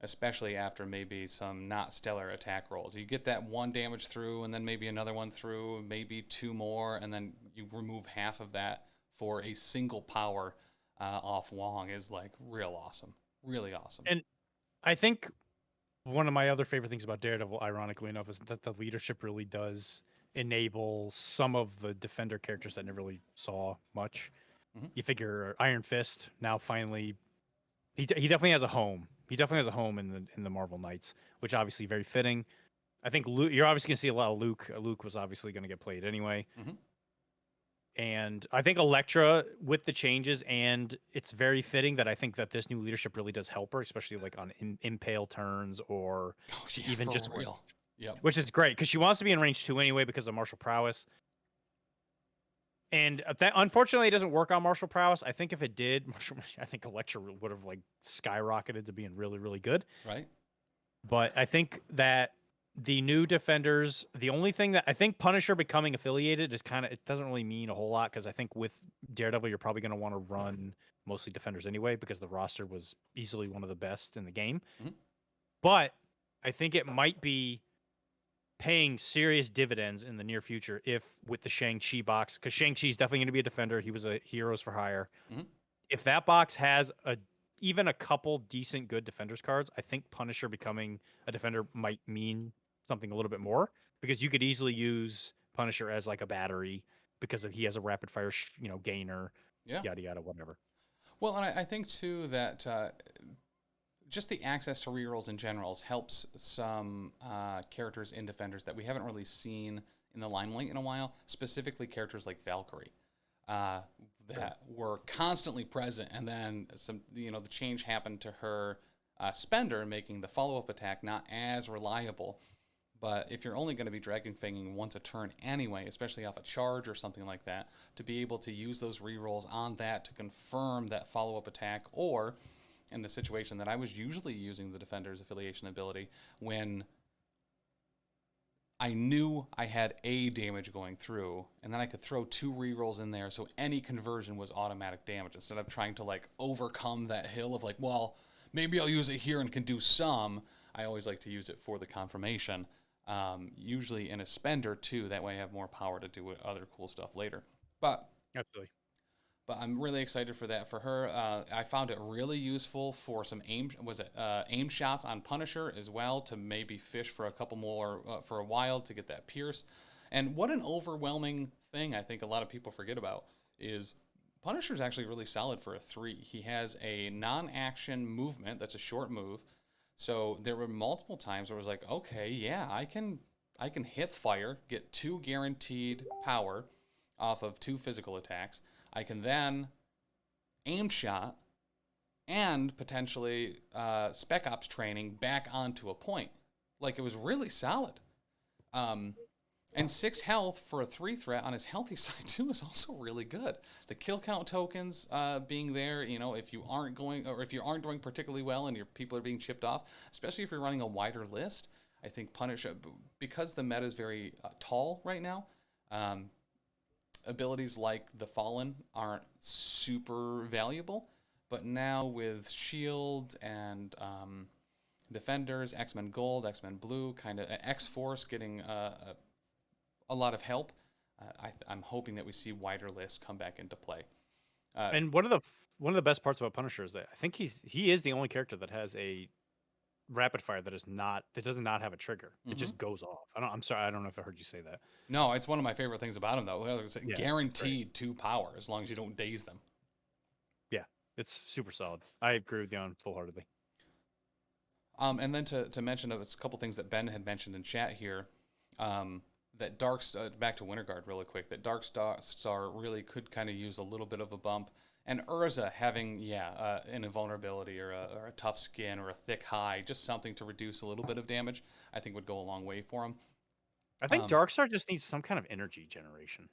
especially after maybe some not stellar attack rolls. You get that 1 damage through, and then maybe another one through, maybe 2 more, and then you remove half of that for a single power off Wong is like real awesome. Really awesome. And I think one of my other favorite things about Daredevil, ironically enough, is that the leadership really does enable some of the Defender characters that never really saw much. Mm-hmm. You figure Iron Fist now finally, he definitely has a home. He definitely has a home in the Marvel Knights, which obviously very fitting. I think Luke, you're obviously gonna see a lot of Luke. Luke was obviously gonna get played anyway. Mm-hmm. And I think Elektra, with the changes, and it's very fitting that I think that this new leadership really does help her, especially like on impale turns or even just real. Yep. Which is great because she wants to be in range 2 anyway because of martial prowess. And that unfortunately it doesn't work on martial prowess. I think if it did, I think Elektra would have like skyrocketed to being really, really good. Right. But I think that the new Defenders, the only thing that I think Punisher becoming affiliated is it doesn't really mean a whole lot because I think with Daredevil, you're probably going to want to run mostly Defenders anyway because the roster was easily one of the best in the game. Mm-hmm. But I think it might be paying serious dividends in the near future if with the Shang-Chi box, because Shang-Chi is definitely going to be a Defender. He was a Heroes for Hire. Mm-hmm. If that box has even a couple decent good Defenders cards, I think Punisher becoming a Defender might mean something a little bit more because you could easily use Punisher as like a battery because he has a rapid fire, gainer, yada yada, whatever. Well, and I think too that just the access to rerolls in general helps some characters in Defenders that we haven't really seen in the limelight in a while. Specifically, characters like Valkyrie. That were constantly present, and then the change happened to her spender, making the follow-up attack not as reliable. But if you're only going to be Dragon Fanging once a turn anyway, especially off a charge or something like that, to be able to use those rerolls on that to confirm that follow-up attack, or in the situation that I was usually using the Defender's affiliation ability when I knew I had a damage going through, and then I could throw 2 rerolls in there, so any conversion was automatic damage instead of trying to like overcome that hill of like, well, maybe I'll use it here and can do some. I always like to use it for the confirmation, usually in a spender too. That way I have more power to do other cool stuff later. But absolutely. But I'm really excited for that for her. I found it really useful for some aim shots on Punisher as well, to maybe fish for a couple more for a while to get that pierce. And what an overwhelming thing I think a lot of people forget about is Punisher's actually really solid for a 3. He has a non-action movement that's a short move. So there were multiple times where I was like, okay, yeah, I can hip fire, get 2 guaranteed power off of 2 physical attacks. I can then aim shot and potentially spec ops training back onto a point. Like, it was really solid. And 6 health for a 3 threat on his healthy side too is also really good. The kill count tokens being there, if you aren't doing particularly well and your people are being chipped off, especially if you're running a wider list, I think Punisher, because the meta is very tall right now, abilities like the Fallen aren't super valuable, but now with Shield and Defenders, X-Men Gold, X-Men Blue, kind of X-Force getting a lot of help. I'm hoping that we see wider lists come back into play. And one of the best parts about Punisher is that I think he is the only character that has a rapid fire that does not have a trigger. It just goes off. I'm sorry, I don't know if I heard you say that. No, it's one of my favorite things about him though. It's Yeah, guaranteed 2 power as long as you don't daze them. Yeah, it's super solid. I agree with you on full-heartedly. And then to mention a couple things that Ben had mentioned in chat here, that back to Winter Guard really quick, that Dark Star really could kind of use a little bit of a bump. And Urza having, an invulnerability or a tough skin or a thick hide, just something to reduce a little bit of damage, I think would go a long way for him. I think Darkstar just needs some kind of energy generation.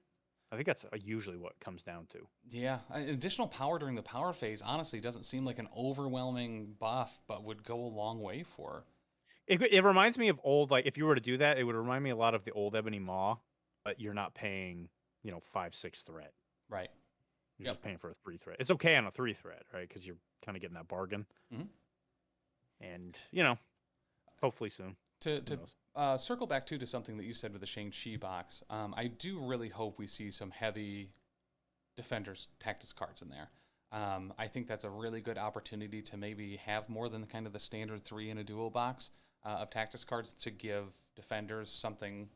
I think that's usually what it comes down to. Yeah, additional power during the power phase, honestly, doesn't seem like an overwhelming buff, but would go a long way for her. It reminds me of old, like, if you were to do that, it would remind me a lot of the old Ebony Maw, but you're not paying, 5/6 threat. Right. You're just paying for a 3 threat. It's okay on a 3 threat, right? Because you're kind of getting that bargain. Mm-hmm. And, hopefully soon. To circle back, to something that you said with the Shang-Chi box, I do really hope we see some heavy Defenders Tactics cards in there. I think that's a really good opportunity to maybe have more than kind of the standard 3 in a duo box of Tactics cards to give Defenders something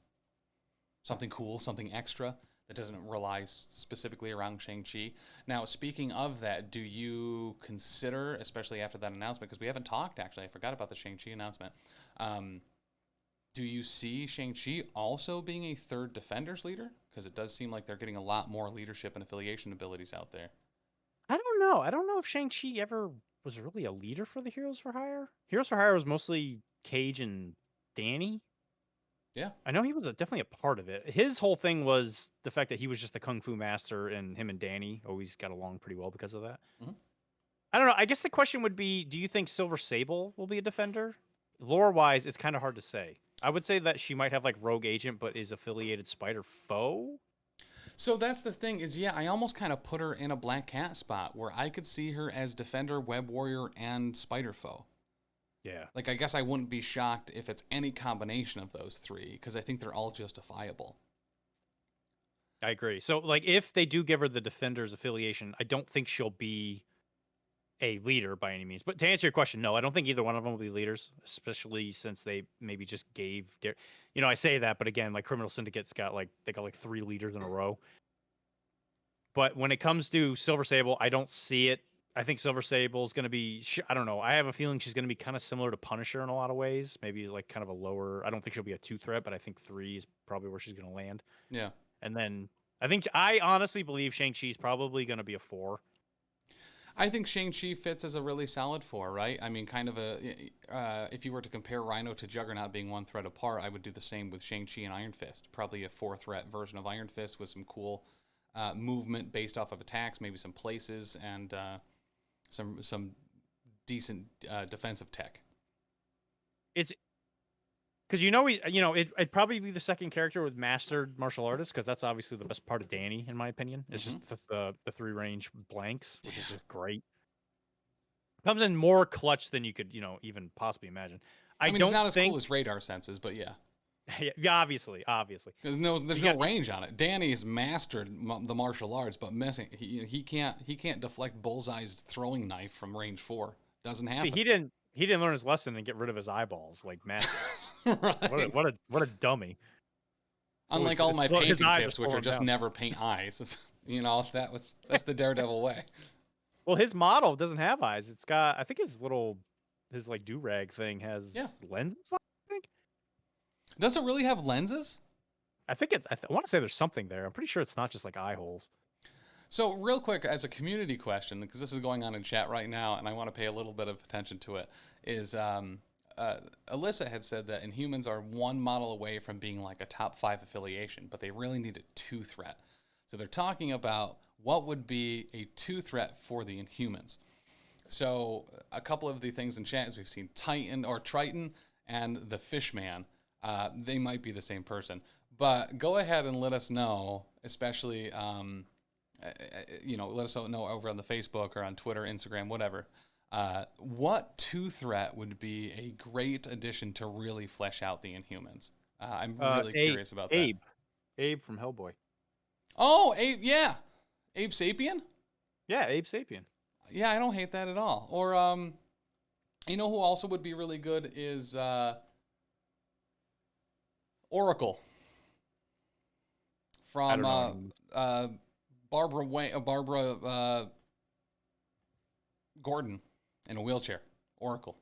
cool, something extra that doesn't rely specifically around Shang-Chi. Now, speaking of that, do you consider, especially after that announcement, because we haven't talked, actually, I forgot about the Shang-Chi announcement, do you see Shang-Chi also being a third Defenders leader? Because it does seem like they're getting a lot more leadership and affiliation abilities out there. I don't know. I don't know if Shang-Chi ever was really a leader for the Heroes for Hire. Heroes for Hire was mostly Cage and Danny. Yeah. I know he was definitely a part of it. His whole thing was the fact that he was just the Kung Fu master, and him and Danny always got along pretty well because of that. Mm-hmm. I don't know. I guess the question would be, do you think Silver Sable will be a defender? Lore-wise, it's kind of hard to say. I would say that she might have like Rogue Agent, but is affiliated Spider Foe. So that's the thing is, I almost kind of put her in a Black Cat spot where I could see her as Defender, Web Warrior, and Spider Foe. Yeah. Like, I guess I wouldn't be shocked if it's any combination of those 3, because I think they're all justifiable. I agree. So, like, if they do give her the Defenders affiliation, I don't think she'll be a leader by any means. But to answer your question, no, I don't think either one of them will be leaders, especially since they maybe just gave... I say that, but again, like, Criminal Syndicate's got, like, they got, like, 3 leaders in a row. But when it comes to Silver Sable, I don't see it. I think Silver Sable is going to be... I don't know. I have a feeling she's going to be kind of similar to Punisher in a lot of ways. Maybe, like, kind of a lower... I don't think she'll be a 2 threat, but I think 3 is probably where she's going to land. Yeah. And then I honestly believe Shang-Chi's probably going to be a 4. I think Shang-Chi fits as a really solid 4, right? I mean, kind of if you were to compare Rhino to Juggernaut being 1 threat apart, I would do the same with Shang-Chi and Iron Fist. Probably a 4-threat version of Iron Fist with some cool movement based off of attacks, maybe some places, and some decent defensive tech. It's because it'd probably be the second character with mastered martial artist, because that's obviously the best part of Danny, in my opinion. It's just the 3 range blanks, which is just great. Comes in more clutch than you could even possibly imagine. I mean, it's not as cool as Radar Senses, but yeah. Yeah, obviously. There's no range on it. Danny's mastered the martial arts, but he can't deflect Bullseye's throwing knife from range 4. Doesn't happen. See, he didn't learn his lesson and get rid of his eyeballs like Matt. Right. What a dummy. Unlike all my painting tips, which are just never paint eyes. That's the Daredevil way. Well, his model doesn't have eyes. It's got, I think his like do-rag thing has lenses, I think. Does it really have lenses? I think I want to say there's something there. I'm pretty sure it's not just like eye holes. So real quick, as a community question, because this is going on in chat right now, and I want to pay a little bit of attention to it, is Alyssa had said that Inhumans are 1 model away from being like a top 5 affiliation, but they really need a 2 threat. So they're talking about what would be a 2 threat for the Inhumans. So a couple of the things in chat is we've seen Triton and the Fishman. They might be the same person, but go ahead and let us know, especially, let us know over on the Facebook or on Twitter, Instagram, whatever. What two threat would be a great addition to really flesh out the Inhumans? I'm really curious about that. Abe from Hellboy. Oh, Abe, yeah, Abe Sapien. Yeah, Abe Sapien. Yeah, I don't hate that at all. Or you know who also would be really good is Oracle I don't from know any. Barbara Gordon in a wheelchair. Oracle.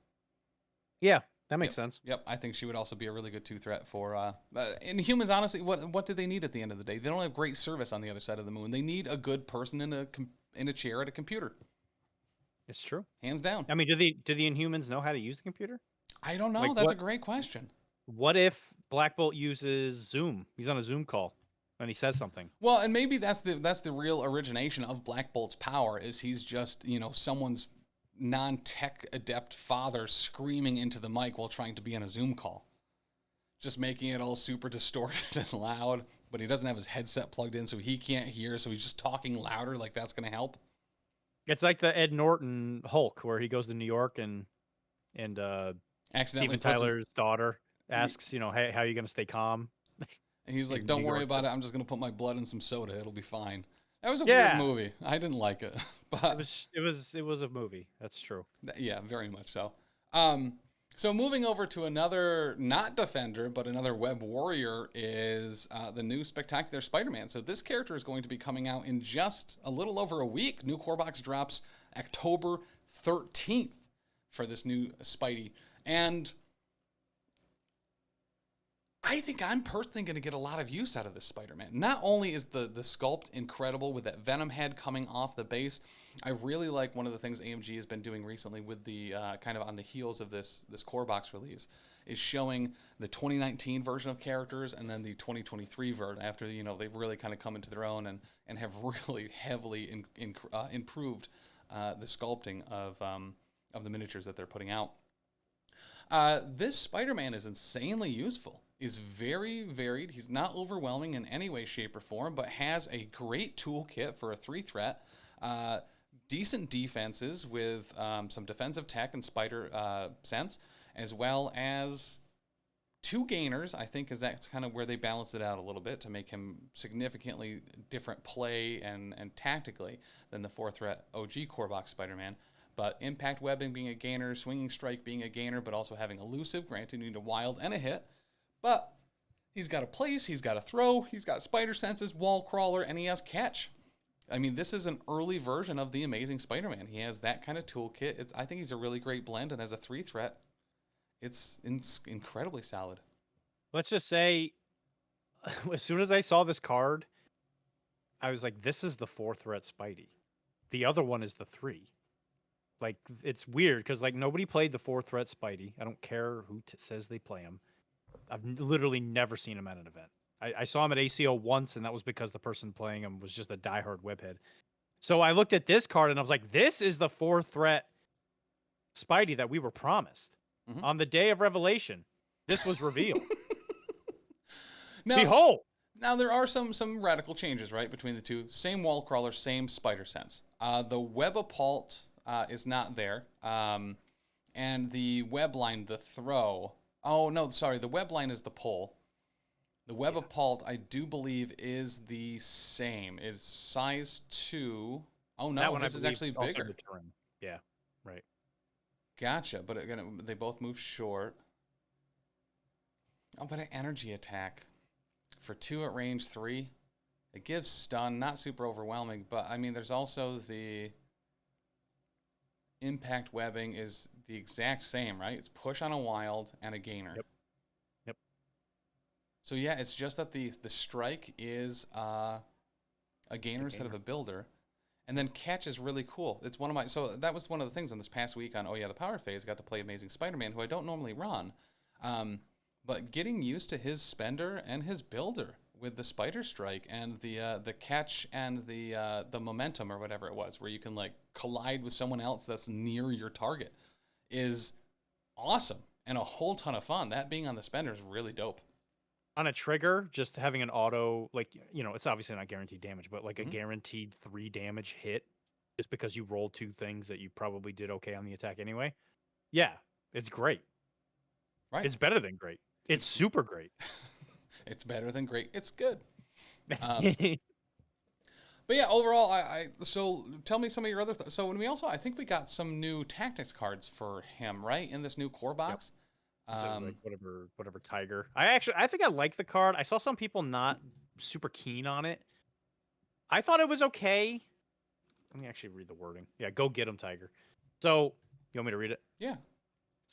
Yeah, that makes Yep. sense. Yep, I think she would also be a really good two threat for. And humans, honestly, what do they need at the end of the day? They don't have great service on the other side of the moon. They need a good person in a chair at a computer. It's true. Hands down. I mean, do the Inhumans know how to use the computer? I don't know. Like, That's a great question. What if Black Bolt uses Zoom? He's on a Zoom call and he says something. Well, and maybe that's the real origination of Black Bolt's power is he's just, someone's non-tech adept father screaming into the mic while trying to be on a Zoom call. Just making it all super distorted and loud, but he doesn't have his headset plugged in so he can't hear, so he's just talking louder like that's going to help. It's like the Ed Norton Hulk where he goes to New York and Accidentally Steven Tyler's daughter asks, hey, how are you going to stay calm? And he's like, in don't New worry York. about it. I'm just going to put my blood in some soda. It'll be fine. That was a weird movie. I didn't like it. But it was a movie. That's true. Yeah, very much so. So moving over to another, not Defender, but another Web Warrior is the new Spectacular Spider-Man. So this character is going to be coming out in just a little over a week. New core box drops October 13th for this new Spidey. And I think I'm personally going to get a lot of use out of this Spider-Man. Not only is the sculpt incredible with that Venom head coming off the base, I really like one of the things AMG has been doing recently with the kind of on the heels of this core box release is showing the 2019 version of characters and then the 2023 version after, they've really kind of come into their own and have really heavily improved the sculpting of the miniatures that they're putting out. This Spider-Man is insanely useful. Is very varied. He's not overwhelming in any way, shape, or form, but has a great toolkit for a 3-threat. Decent defenses with some defensive tech and spider sense, as well as 2 gainers. I think that's kind of where they balance it out a little bit to make him significantly different play and tactically than the 4-threat OG core box Spider-Man. But impact webbing being a gainer, swinging strike being a gainer, but also having elusive. Granted, you need a wild and a hit. But he's got a place, he's got a throw, he's got spider senses, wall crawler, and he has catch. I mean, this is an early version of the Amazing Spider-Man. He has that kind of toolkit. I think he's a really great blend, and as a 3-threat, it's incredibly solid. Let's just say, as soon as I saw this card, I was like, this is the 4-threat Spidey. The other one is the 3. Like, it's weird, because, nobody played the 4-threat Spidey. I don't care who says they play him. I've literally never seen him at an event. I saw him at ACO once, and that was because the person playing him was just a diehard webhead. So I looked at this card, and I was like, this is the 4-threat Spidey that we were promised. Mm-hmm. On the day of revelation, this was revealed. Behold! Now, there are some radical changes, right, between the two. Same wall crawler, same spider sense. The web appalt is not there. And the web line, the throw... Oh, no, sorry. The web line is the pull. The web appalt, I do believe, is the same. It's size 2. Oh, no, this is actually bigger. Yeah, right. Gotcha. But again, they both move short. Oh, but an energy attack. For 2 at range 3. It gives stun. Not super overwhelming, but, I mean, there's also the... Impact webbing is the exact same, right? It's push on a wild and a gainer. Yep. So yeah, it's just that the strike is a gainer instead of a builder, and then catch is really cool. It's one of my that was one of the things on this past week on the Power Phase. I got to play Amazing Spider-Man, who I don't normally run, but getting used to his spender and his builder with the spider strike and the catch and the momentum or whatever it was, where you can collide with someone else that's near your target, is awesome and a whole ton of fun. That being on the spender is really dope. On a trigger, just having an auto, it's obviously not guaranteed damage, but a guaranteed 3 damage hit just because you rolled 2 things that you probably did okay on the attack anyway. Yeah, it's great. Right. It's better than great. It's super great. It's better than great. It's good. But yeah, overall, so tell me some of your other. So when we also, I think we got some new tactics cards for him, right, in this new core box. So like whatever tiger. I think I like the card. I saw some people not super keen on it. I thought it was okay. Let me actually read the wording. Yeah, go get him, tiger. So you want me to read it? Yeah.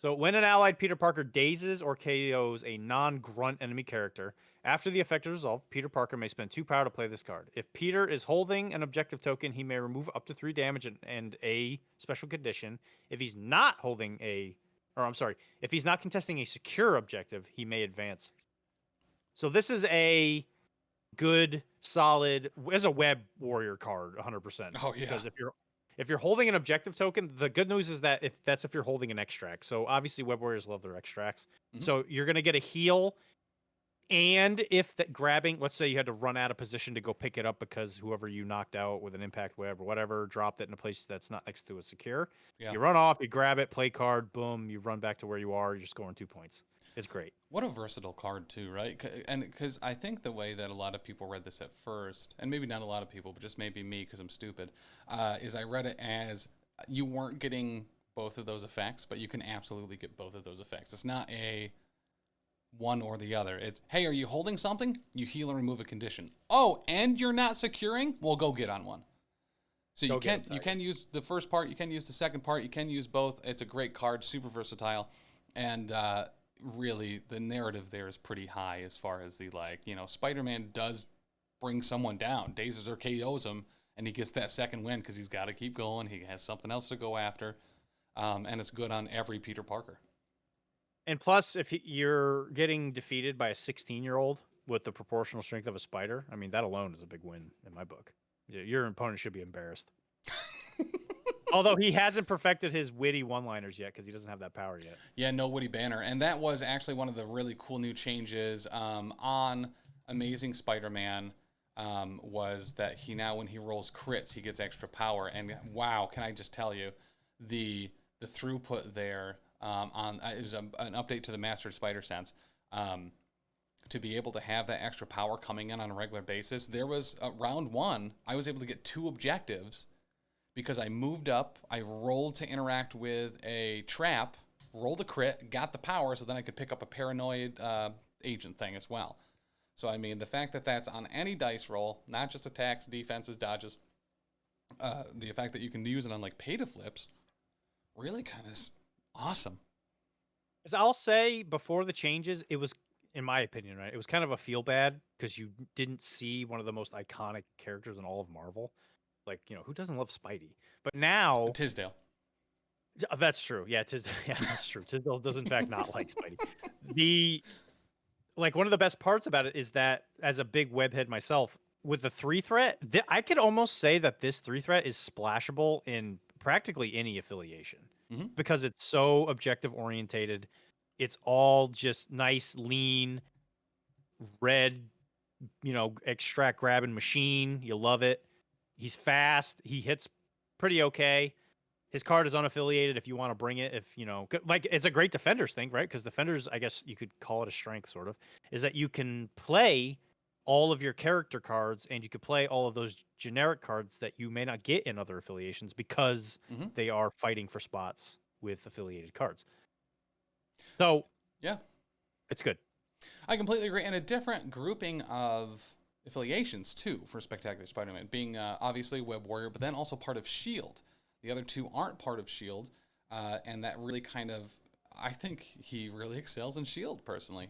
So when an allied Peter Parker dazes or KOs a non-grunt enemy character, after the effect is resolved, Peter Parker may spend 2 power to play this card. If Peter is holding an objective token, he may remove up to 3 damage and a special condition. If he's not holding if he's not contesting a secure objective, he may advance. So this is a good, solid, as a web warrior card, 100%. Oh, yeah. Because if you're holding an objective token, the good news is that if you're holding an extract. So obviously web warriors love their extracts. Mhm. So you're gonna get a heal, and if that grabbing, let's say you had to run out of position to go pick it up because whoever you knocked out with an impact web or whatever dropped it in a place that's not next to a secure. Yeah. You run off, you grab it, play card, boom, you run back to where you are, you're scoring 2 points. It's great. What a versatile card too, right? And because I think the way that a lot of people read this at first, and maybe not a lot of people, but just maybe me because I'm stupid, is I read it as you weren't getting both of those effects, but you can absolutely get both of those effects. It's not a one or the other. It's, hey, are you holding something? You heal and remove a condition. Oh, and you're not securing? Well, go get on one. So you can use the first part, you can use the second part, you can use both. It's a great card, super versatile, and really the narrative there is pretty high as far as the Spider-Man does bring someone down, dazes or KOs him, and he gets that second win because he's got to keep going. He has something else to go after, and it's good on every Peter Parker. And plus, if you're getting defeated by a 16-year-old with the proportional strength of a spider, I mean, that alone is a big win in my book. Your opponent should be embarrassed. Although he hasn't perfected his witty one-liners yet because he doesn't have that power yet. Yeah, no witty banner. And that was actually one of the really cool new changes on Amazing Spider-Man was that he now, when he rolls crits, he gets extra power. And wow, can I just tell you, the throughput there it was an update to the Mastered Spider Sense. To be able to have that extra power coming in on a regular basis, there was round 1, I was able to get 2 objectives because I moved up, I rolled to interact with a trap, rolled a crit, got the power, so then I could pick up a paranoid agent thing as well. So, I mean, the fact that that's on any dice roll, not just attacks, defenses, dodges, the fact that you can use it on, like, pay-to-flips, really kind of awesome. As I'll say, before the changes, it was, in my opinion, right, it was kind of a feel-bad because you didn't see one of the most iconic characters in all of Marvel. Like, who doesn't love Spidey? But now... Tisdale. That's true. Yeah, yeah, that's true. Tisdale does, in fact, not like Spidey. One of the best parts about it is that, as a big webhead myself, with the 3 threat, I could almost say that this 3 threat is splashable in practically any affiliation because it's so objective orientated. It's all just nice, lean, red, extract grabbing machine. You love it. He's fast. He hits pretty okay. His card is unaffiliated if you want to bring it. If, it's a great defenders thing, right? Because defenders, I guess you could call it a strength, sort of, is that you can play all of your character cards and you could play all of those generic cards that you may not get in other affiliations because they are fighting for spots with affiliated cards. So, yeah, it's good. I completely agree. And a different grouping of affiliations, too, for Spectacular Spider-Man, being obviously Web Warrior, but then also part of S.H.I.E.L.D. The other 2 aren't part of S.H.I.E.L.D., and that really kind of, I think he really excels in S.H.I.E.L.D., personally.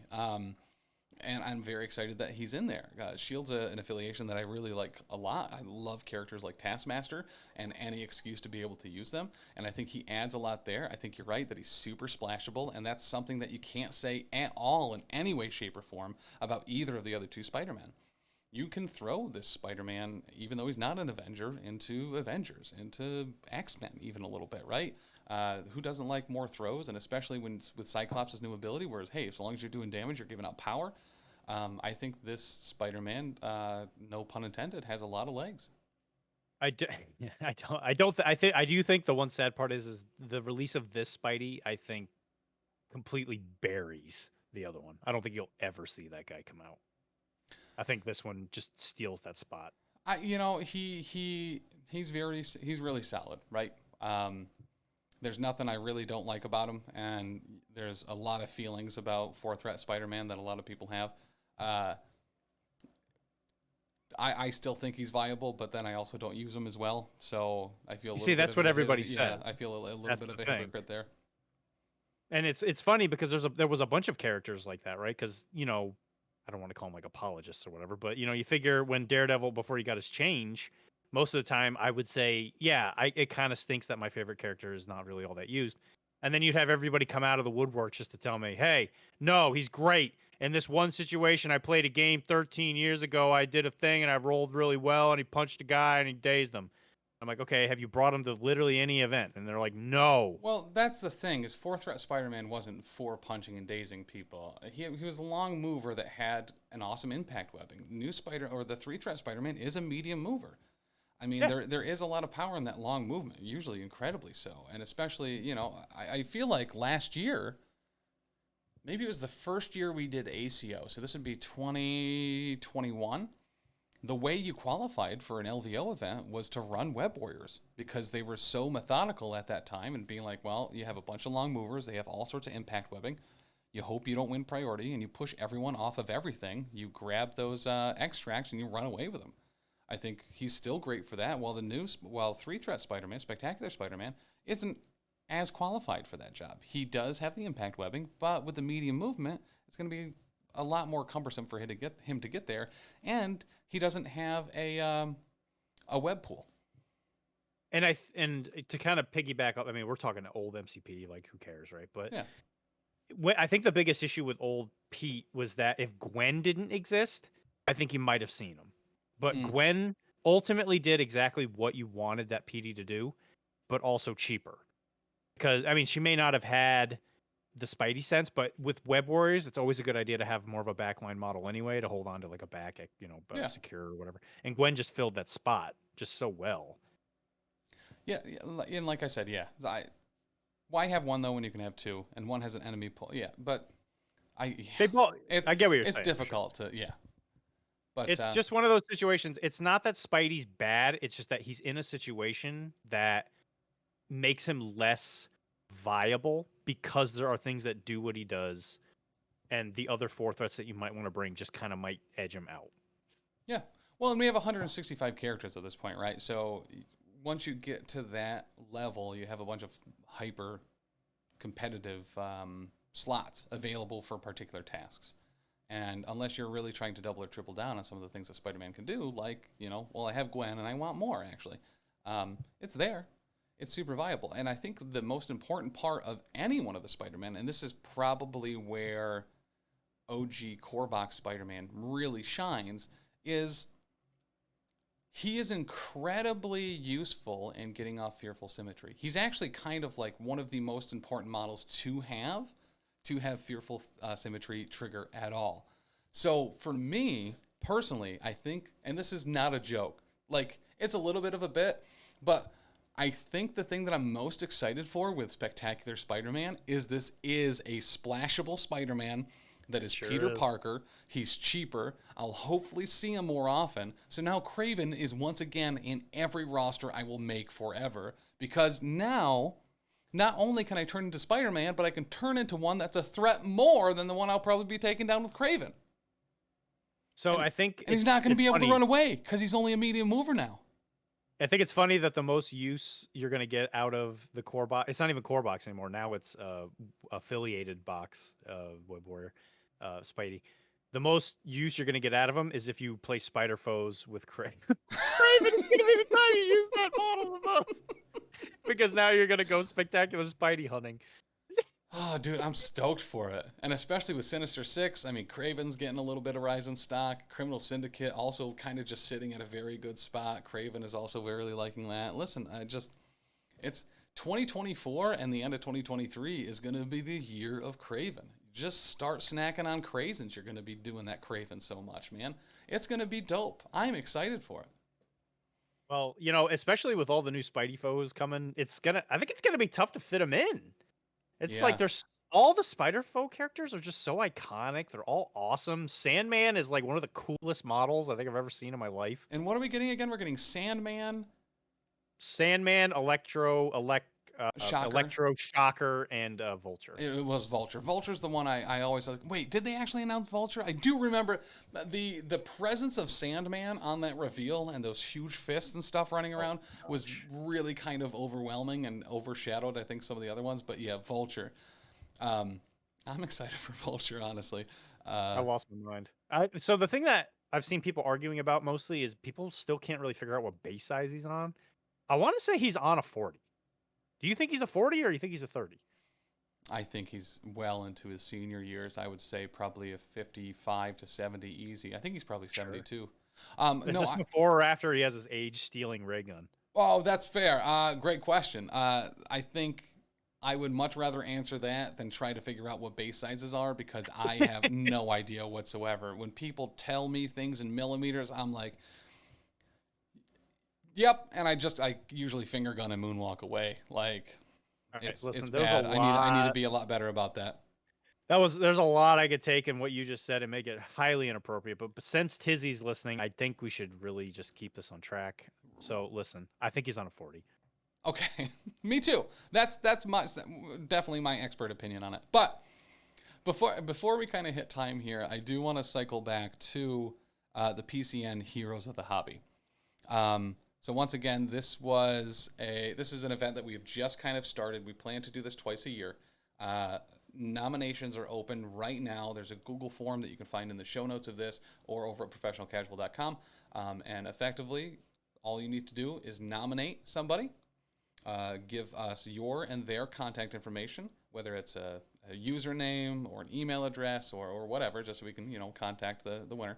And I'm very excited that he's in there. S.H.I.E.L.D.'s an affiliation that I really like a lot. I love characters like Taskmaster and any excuse to be able to use them, and I think he adds a lot there. I think you're right that he's super splashable, and that's something that you can't say at all in any way, shape, or form about either of the other 2 Spider-Men. You can throw this Spider-Man, even though he's not an Avenger, into Avengers, into X-Men even a little bit, right? Who doesn't like more throws? And especially with Cyclops' new ability, whereas, hey, as long as you're doing damage, you're giving out power. I think this Spider-Man, no pun intended, has a lot of legs. I do, I do think the one sad part is the release of this Spidey, I think, completely buries the other one. I don't think you'll ever see that guy come out. I think this one just steals that spot. He's really solid, right? There's nothing I really don't like about him, and there's a lot of feelings about Four Threat Spider-Man that a lot of people have. I still think he's viable, but then I also don't use him as well. So I feel that's what everybody said. I feel a little bit of a hypocrite there. And it's funny because there was a bunch of characters like that, right? Because I don't want to call him like apologists or whatever, but you figure when Daredevil, before he got his change, most of the time I would say, yeah, it kind of stinks that my favorite character is not really all that used. And then you'd have everybody come out of the woodwork just to tell me, hey, no, he's great. In this one situation, I played a game 13 years ago. I did a thing and I rolled really well, and he punched a guy and he dazed him. I'm like, okay, have you brought him to literally any event? And they're like, no. Well, that's the thing, is Four Threat Spider-Man wasn't for punching and dazing people. He was a long mover that had an awesome impact webbing. The Three Threat Spider-Man is a medium mover. I mean, there is a lot of power in that long movement, usually incredibly so. And especially, I feel like last year, maybe it was the first year we did ACO, so this would be 2021. The way you qualified for an LVO event was to run Web Warriors, because they were so methodical at that time and being like, well, you have a bunch of long movers. They have all sorts of impact webbing. You hope you don't win priority, and you push everyone off of everything. You grab those extracts and you run away with them. I think he's still great for that, while Three Threat Spider-Man, Spectacular Spider-Man, isn't as qualified for that job. He does have the impact webbing, but with the medium movement, it's going to be a lot more cumbersome for him to get there, and he doesn't have a web pool. And to kind of piggyback up, I mean, we're talking old MCP, like who cares, right? But yeah. I think the biggest issue with old Pete was that if Gwen didn't exist, I think you might have seen him. But Gwen ultimately did exactly what you wanted that PD to do, but also cheaper. Because, I mean, she may not have had the Spidey sense, but with Web Warriors, it's always a good idea to have more of a backline model anyway, to hold on to like a back, secure or whatever. And Gwen just filled that spot just so well. Yeah, and like I said, why have one though when you can have two, and one has an enemy pull? Yeah, but I get what you're saying. It's difficult to But it's just one of those situations. It's not that Spidey's bad. It's just that he's in a situation that makes him less viable, because there are things that do what he does, and the other four threats that you might want to bring just kind of might edge him out. Yeah. Well, and we have 165 characters at this point, right? So once you get to that level, you have a bunch of hyper competitive slots available for particular tasks. And unless you're really trying to double or triple down on some of the things that Spider-Man can do, like, I have Gwen and I want more, actually. It's there. It's super viable. And I think the most important part of any one of the Spider-Man, and this is probably where OG core box Spider-Man really shines, is he is incredibly useful in getting off Fearful Symmetry. He's actually kind of like one of the most important models to have Fearful Symmetry trigger at all. So for me, personally, I think, and this is not a joke, like, it's a little bit of a bit, but I think the thing that I'm most excited for with Spectacular Spider-Man is this is a splashable Spider-Man that is Peter Parker. He's cheaper. I'll hopefully see him more often. So now Kraven is once again in every roster I will make forever, because now not only can I turn into Spider-Man, but I can turn into one that's a threat more than the one I'll probably be taking down with Kraven. So I think he's not going to be able to run away because he's only a medium mover now. I think it's funny that the most use you're going to get out of the core box, it's not even core box anymore. Now it's affiliated box, Web Warrior, Spidey. The most use you're going to get out of him is if you play Spider Foes with Kraven. Kraven is going to be the time you use that model the most. Because now you're going to go Spectacular Spidey hunting. Oh, dude, I'm stoked for it. And especially with Sinister Six, I mean, Kraven's getting a little bit of rise in stock. Criminal Syndicate also kind of just sitting at a very good spot. Kraven is also really liking that. Listen, it's 2024, and the end of 2023 is going to be the year of Kraven. Just start snacking on Krazens. You're going to be doing that Kraven so much, man. It's going to be dope. I'm excited for it. Well, especially with all the new Spidey foes coming, I think it's gonna be tough to fit them in. It's like Yeah. there's all the Spider Foe characters are just so iconic. They're all awesome. Sandman is like one of the coolest models I think I've ever seen in my life. And what are we getting again? We're getting Sandman, Sandman, Shocker. Electro, Shocker, and Vulture. It was Vulture. Vulture's the one I always like. Wait, did they actually announce Vulture? I do remember the presence of Sandman on that reveal and those huge fists and stuff running around was really kind of overwhelming and overshadowed, I think, some of the other ones. But yeah, Vulture. I'm excited for Vulture, honestly. I lost my mind. So the thing that I've seen people arguing about mostly is people still can't really figure out what base size he's on. I want to say he's on a 40. Do you think he's a 40 or do you think he's a 30? I think he's well into his senior years. I would say probably a 55 to 70 easy. I think he's probably 72. Is this before or after he has his age-stealing ray gun? Oh, that's fair. Great question. I think I would much rather answer that than try to figure out what base sizes are because I have no idea whatsoever. When people tell me things in millimeters, I'm like, yep. And I usually finger gun and moonwalk away. Like, Right, it's listen, bad. I need to be a lot better about that. There's a lot I could take in what you just said and make it highly inappropriate. But since Tizzy's listening, I think we should really just keep this on track. So listen, I think he's on a 40. Okay, me too. That's definitely my expert opinion on it. But before we kind of hit time here, I do want to cycle back to the PCN Heroes of the Hobby. So once again, this is an event that we have just kind of started. We plan to do this twice a year. Nominations are open right now. There's a Google form that you can find in the show notes of this or over at professionalcasual.com. And effectively, all you need to do is nominate somebody. Give us your and their contact information, whether it's a username or an email address or whatever, just so we can contact the winner,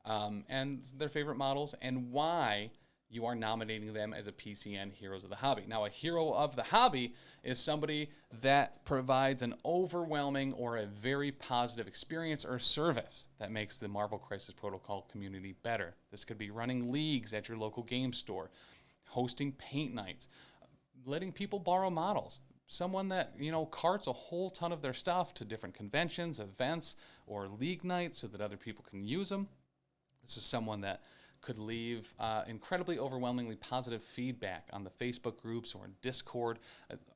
and their favorite models and why you are nominating them as a PCN Heroes of the Hobby. Now, a Hero of the Hobby is somebody that provides an overwhelming or a very positive experience or service that makes the Marvel Crisis Protocol community better. This could be running leagues at your local game store, hosting paint nights, letting people borrow models, someone that carts a whole ton of their stuff to different conventions, events, or league nights so that other people can use them. This is someone that could leave incredibly overwhelmingly positive feedback on the Facebook groups or in Discord,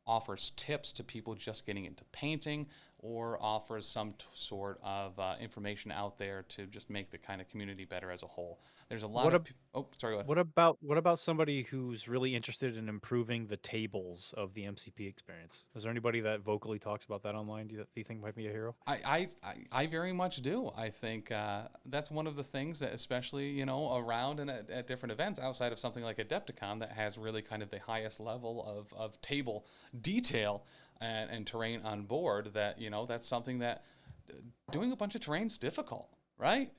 offers tips to people just getting into painting, or offers some sort of information out there to just make the kind of community better as a whole. There's a lot sorry, go ahead. What about somebody who's really interested in improving the tables of the MCP experience? Is there anybody that vocally talks about that online? Do you think might be a hero? I very much do. I think that's one of the things that, especially around and at different events outside of something like Adepticon, that has really kind of the highest level of table detail and terrain on board. That that's something that doing a bunch of terrain's difficult. Right?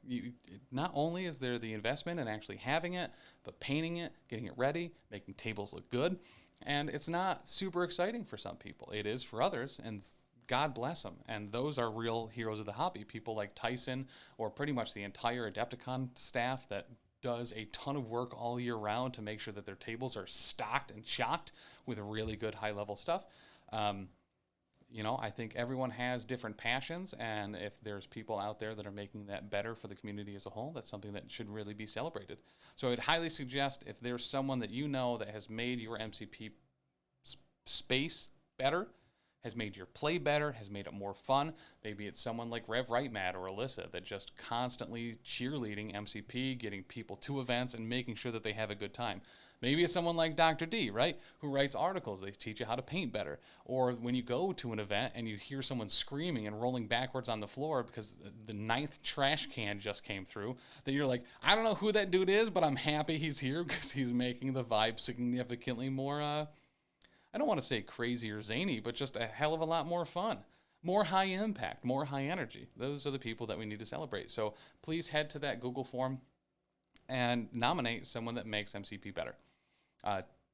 Not only is there the investment in actually having it, but painting it, getting it ready, making tables look good. And it's not super exciting for some people. It is for others, and God bless them. And those are real heroes of the hobby. People like Tyson, or pretty much the entire Adepticon staff that does a ton of work all year round to make sure that their tables are stocked and chocked with really good high-level stuff. I think everyone has different passions, and if there's people out there that are making that better for the community as a whole, that's something that should really be celebrated. So I'd highly suggest, if there's someone that that has made your MCP space better, has made your play better, has made it more fun. Maybe it's someone like Rev Right Matt or Alyssa that just constantly cheerleading MCP, getting people to events, and making sure that they have a good time. Maybe it's someone like Dr. D, right, who writes articles. They teach you how to paint better. Or when you go to an event and you hear someone screaming and rolling backwards on the floor because the 9th trash can just came through, that you're like, I don't know who that dude is, but I'm happy he's here because he's making the vibe significantly more, I don't want to say crazy or zany, but just a hell of a lot more fun. More high impact, more high energy. Those are the people that we need to celebrate. So please head to that Google form and nominate someone that makes MCP better.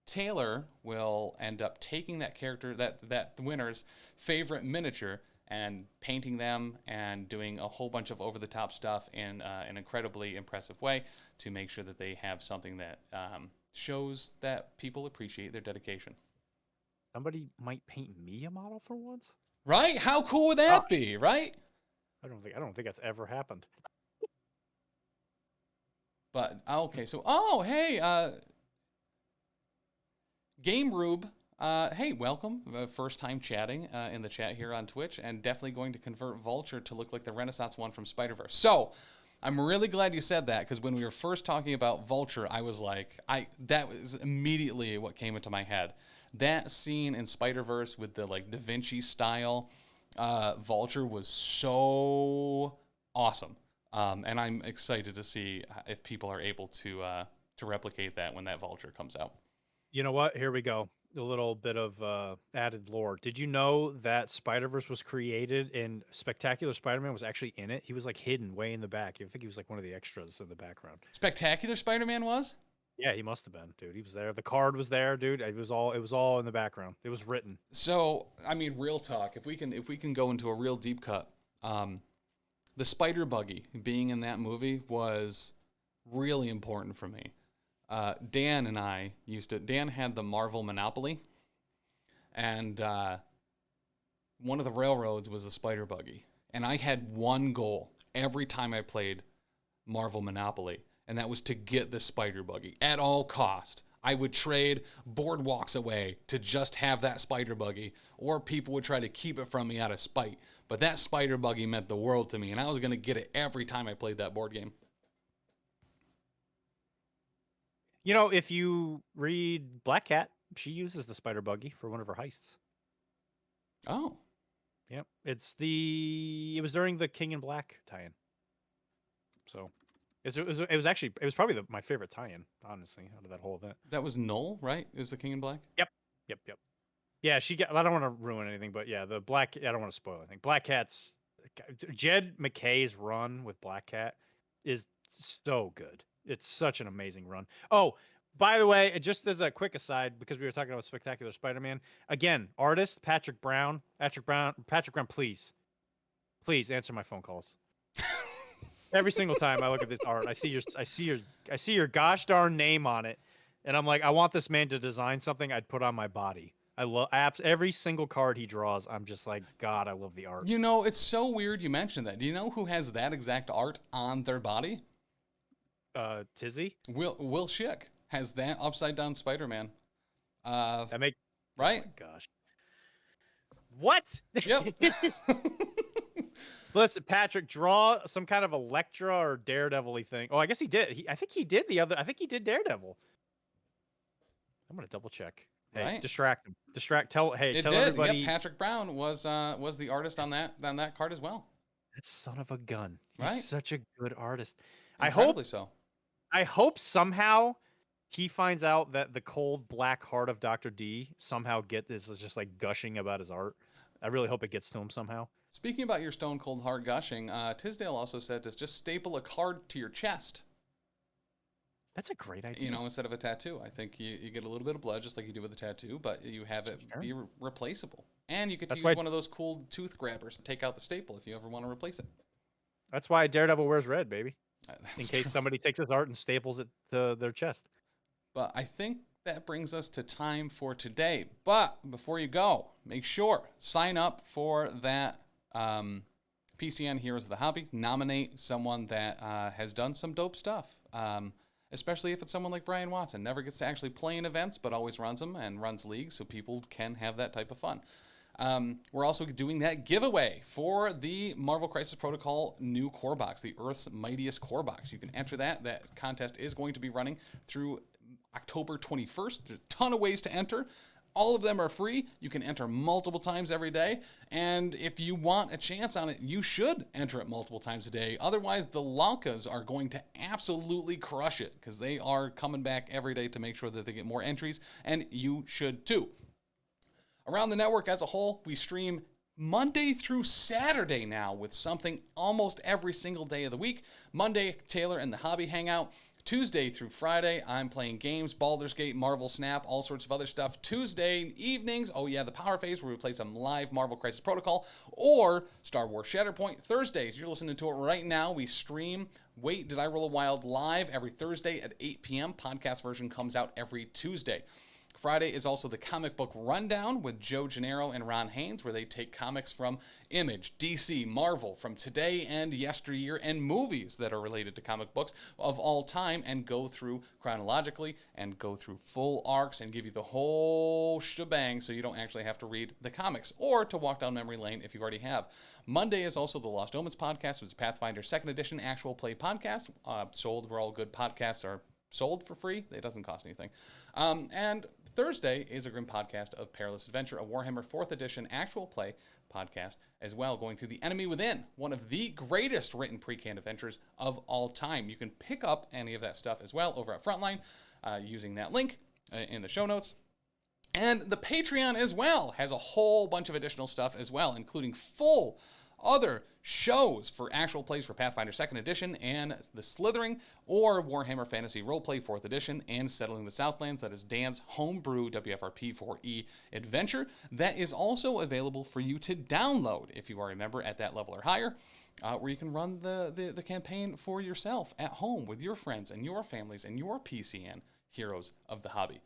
Taylor will end up taking that character, that winner's favorite miniature, and painting them and doing a whole bunch of over-the-top stuff in an incredibly impressive way to make sure that they have something that shows that people appreciate their dedication. Somebody might paint me a model for once. Right? How cool would that be, right? I don't think that's ever happened. But okay, so hey, Game Rube, hey, welcome. First time chatting in the chat here on Twitch, and definitely going to convert Vulture to look like the Renaissance one from Spider-Verse. So I'm really glad you said that, because when we were first talking about Vulture, I was like, that was immediately what came into my head. That scene in Spider-Verse with the like Da Vinci style Vulture was so awesome. And I'm excited to see if people are able to replicate that when that Vulture comes out. You know what? Here we go. A little bit of added lore. Did you know that Spider-Verse was created and Spectacular Spider-Man was actually in it? He was like hidden way in the back. I think he was like one of the extras in the background. Spectacular Spider-Man was? Yeah, he must have been, dude. He was there. The card was there, dude. It was all in the background. It was written. So, I mean, real talk. If we can go into a real deep cut, the Spider Buggy being in that movie was really important for me. Dan and I Dan had the Marvel Monopoly, and one of the railroads was the Spider Buggy. And I had one goal every time I played Marvel Monopoly, and that was to get the Spider Buggy at all cost. I would trade boardwalks away to just have that Spider Buggy, or people would try to keep it from me out of spite. But that Spider Buggy meant the world to me, and I was going to get it every time I played that board game. You know, if you read Black Cat, she uses the Spider Buggy for one of her heists. Oh. Yep. It was during the King in Black tie-in. So it was probably my favorite tie-in, honestly, out of that whole event. That was Null, right? Is the King in Black? Yep. Yeah, I don't want to ruin anything, but yeah, I don't want to spoil anything. Black Cat's Jed McKay's run with Black Cat is so good. It's such an amazing run. Oh, by the way, just as a quick aside, because we were talking about Spectacular Spider-Man, again, artist Patrick Brown, please answer my phone calls. Every single time I look at this art, I see your gosh darn name on it, and I'm like, I want this man to design something I'd put on my body. I love every single card he draws. I'm just like, God, I love the art. You know, it's so weird you mentioned that. Do you know who has that exact art on their body? Tizzy? Will Schick has that upside down Spider-Man. Right? Oh my gosh. What? Yep. Listen, Patrick, draw some kind of Elektra or Daredevil-y thing. Oh, I guess he did. I think he did Daredevil. I'm gonna double check. Hey, right. Distract him. Tell everybody. Yep, Patrick Brown was the artist on that card as well. That son of a gun. Right. He's such a good artist. Incredibly so. I hope somehow he finds out that the cold black heart of Dr. D somehow is just like gushing about his art. I really hope it gets to him somehow. Speaking about your stone cold heart gushing, Tisdale also said to just staple a card to your chest. That's a great idea. You know, instead of a tattoo. I think you get a little bit of blood just like you do with a tattoo, but you have it be replaceable. And you could use one of those cool tooth grabbers to take out the staple if you ever want to replace it. That's why Daredevil wears red, baby. In case somebody takes his art and staples it to their chest. But I think that brings us to time for today. But before you go, make sure, sign up for that PCN Heroes of the Hobby. Nominate someone that has done some dope stuff. Especially if it's someone like Brian Watson. Never gets to actually play in events, but always runs them and runs leagues so people can have that type of fun. We're also doing that giveaway for the Marvel Crisis Protocol new core box, the Earth's Mightiest core box. You can enter that. That contest is going to be running through October 21st. There's a ton of ways to enter. All of them are free. You can enter multiple times every day. And if you want a chance on it, you should enter it multiple times a day. Otherwise, the Lankas are going to absolutely crush it because they are coming back every day to make sure that they get more entries, and you should too. Around the network as a whole, we stream Monday through Saturday now with something almost every single day of the week. Monday, Taylor and the Hobby Hangout. Tuesday through Friday, I'm playing games, Baldur's Gate, Marvel Snap, all sorts of other stuff. Tuesday evenings, the Power Phase, where we play some live Marvel Crisis Protocol, or Star Wars Shatterpoint. Thursdays, you're listening to it right now. We stream Wait, Did I Roll a Wild live every Thursday at 8 p.m. Podcast version comes out every Tuesday. Friday is also the Comic Book Rundown with Joe Gennaro and Ron Haynes, where they take comics from Image, DC, Marvel, from today and yesteryear, and movies that are related to comic books of all time, and go through chronologically and go through full arcs and give you the whole shebang so you don't actually have to read the comics or to walk down memory lane if you already have. Monday is also the Lost Omens podcast, which is Pathfinder 2nd Edition actual play podcast, sold where all good podcasts are sold for free. It doesn't cost anything. And Thursday is a Grim podcast of Perilous Adventure, a Warhammer 4th Edition actual play podcast as well, going through The Enemy Within, one of the greatest written pre-canned adventures of all time. You can pick up any of that stuff as well over at Frontline using that link in the show notes. And the Patreon as well has a whole bunch of additional stuff as well, including full other shows for actual plays for Pathfinder 2nd Edition and the Slithering, or Warhammer Fantasy Roleplay 4th Edition and Settling the Southlands. That is Dan's homebrew WFRP 4E adventure. That is also available for you to download if you are a member at that level or higher, where you can run the campaign for yourself at home with your friends and your families and your PCN heroes of the hobby.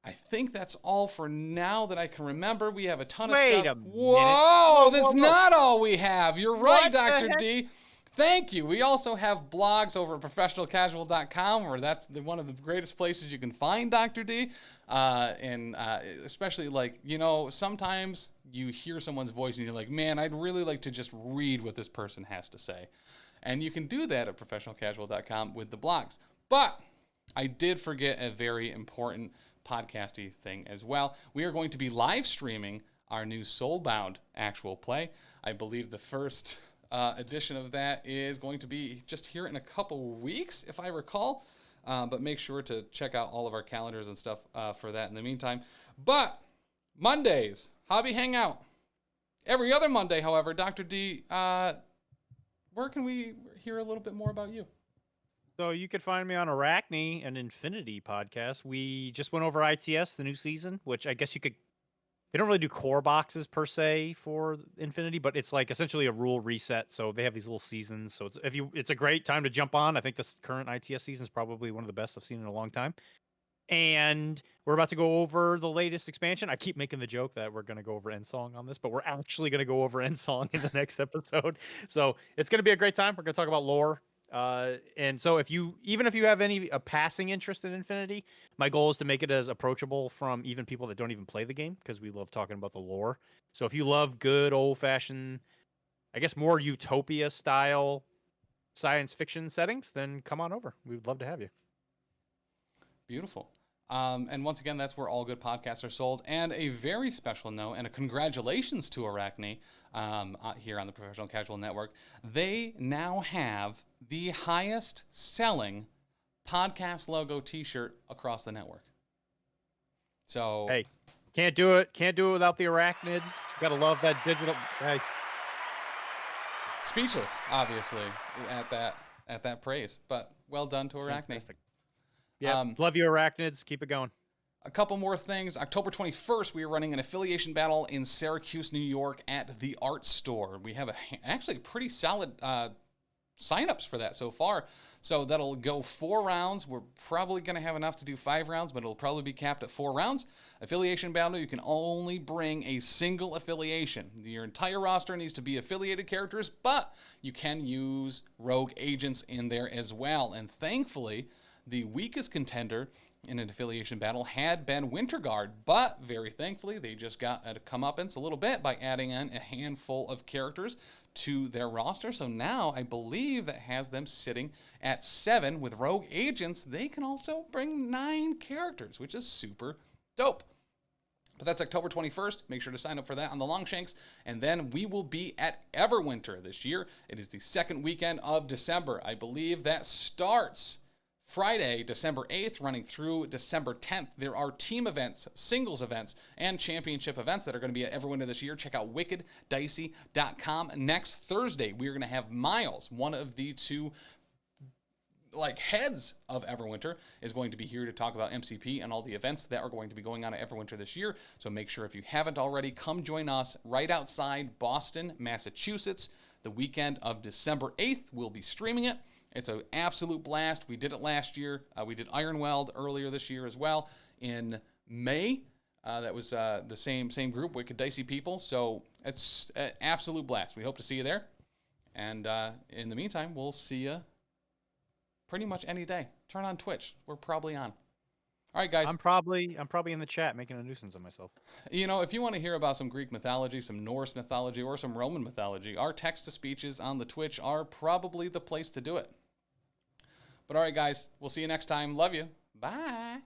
I think that's all for now that I can remember. We have a ton of stuff. Wait a minute. Whoa, that's not all we have. You're right, What Dr. D. Thank you. We also have blogs over at professionalcasual.com, where that's one of the greatest places you can find Dr. D. And especially, sometimes you hear someone's voice and you're like, man, I'd really like to just read what this person has to say. And you can do that at professionalcasual.com with the blogs. But I did forget a very important podcasty thing as well. We are going to be live streaming our new Soulbound actual play. I believe the first edition of that is going to be just here in a couple weeks, if I recall. But make sure to check out all of our calendars and stuff for that in the meantime. But Mondays, Hobby Hangout. Every other Monday, however, Dr. D, where can we hear a little bit more about you? So you could find me on Arachne, an Infinity podcast. We just went over ITS, the new season, which I guess you could. They don't really do core boxes per se for Infinity, but it's like essentially a rule reset. So they have these little seasons. So it's a great time to jump on. I think this current ITS season is probably one of the best I've seen in a long time. And we're about to go over the latest expansion. I keep making the joke that we're going to go over Endsong on this, but we're actually going to go over Endsong in the next episode. So it's going to be a great time. We're going to talk about lore. And so if you have any passing interest in Infinity, my goal is to make it as approachable from even people that don't even play the game, because we love talking about the lore. So if you love good old-fashioned, I guess more utopia style science fiction settings, then come on over. We would love to have you. Beautiful. And once again, that's where all good podcasts are sold. And a very special note and a congratulations to Arachne here on the Professional Casual Network. They now have the highest selling podcast logo t-shirt across the network. So hey, can't do it without the arachnids. Gotta love that digital. Hey. Speechless, obviously, at that praise. But well done to Arachne. Fantastic. Yeah, love you, arachnids. Keep it going. A couple more things. October 21st, we are running an affiliation battle in Syracuse, New York at the Art Store. We have actually pretty solid signups for that so far. So that'll go 4 rounds. We're probably going to have enough to do 5 rounds, but it'll probably be capped at 4 rounds. Affiliation battle, you can only bring a single affiliation. Your entire roster needs to be affiliated characters, but you can use rogue agents in there as well. And thankfully, the weakest contender in an affiliation battle had been Winterguard, but very thankfully, they just got a comeuppance a little bit by adding in a handful of characters to their roster. So now I believe that has them sitting at 7 with rogue agents. They can also bring 9 characters, which is super dope. But that's October 21st. Make sure to sign up for that on the Longshanks. And then we will be at Everwinter this year. It is the second weekend of December. I believe that starts Friday, December 8th, running through December 10th. There are team events, singles events, and championship events that are going to be at Everwinter this year. Check out wickeddicey.com. Next Thursday, we are going to have Miles, one of the 2 like heads of Everwinter, is going to be here to talk about MCP and all the events that are going to be going on at Everwinter this year. So make sure, if you haven't already, come join us right outside Boston, Massachusetts, the weekend of December 8th. We'll be streaming it. It's an absolute blast. We did it last year. We did Ironweld earlier this year as well in May. That was the same group, Wicked Dicey People. So it's an absolute blast. We hope to see you there. And in the meantime, we'll see you pretty much any day. Turn on Twitch. We're probably on. All right, guys. I'm probably in the chat making a nuisance of myself. You know, if you want to hear about some Greek mythology, some Norse mythology, or some Roman mythology, our text-to-speeches on the Twitch are probably the place to do it. But all right, guys, we'll see you next time. Love you. Bye.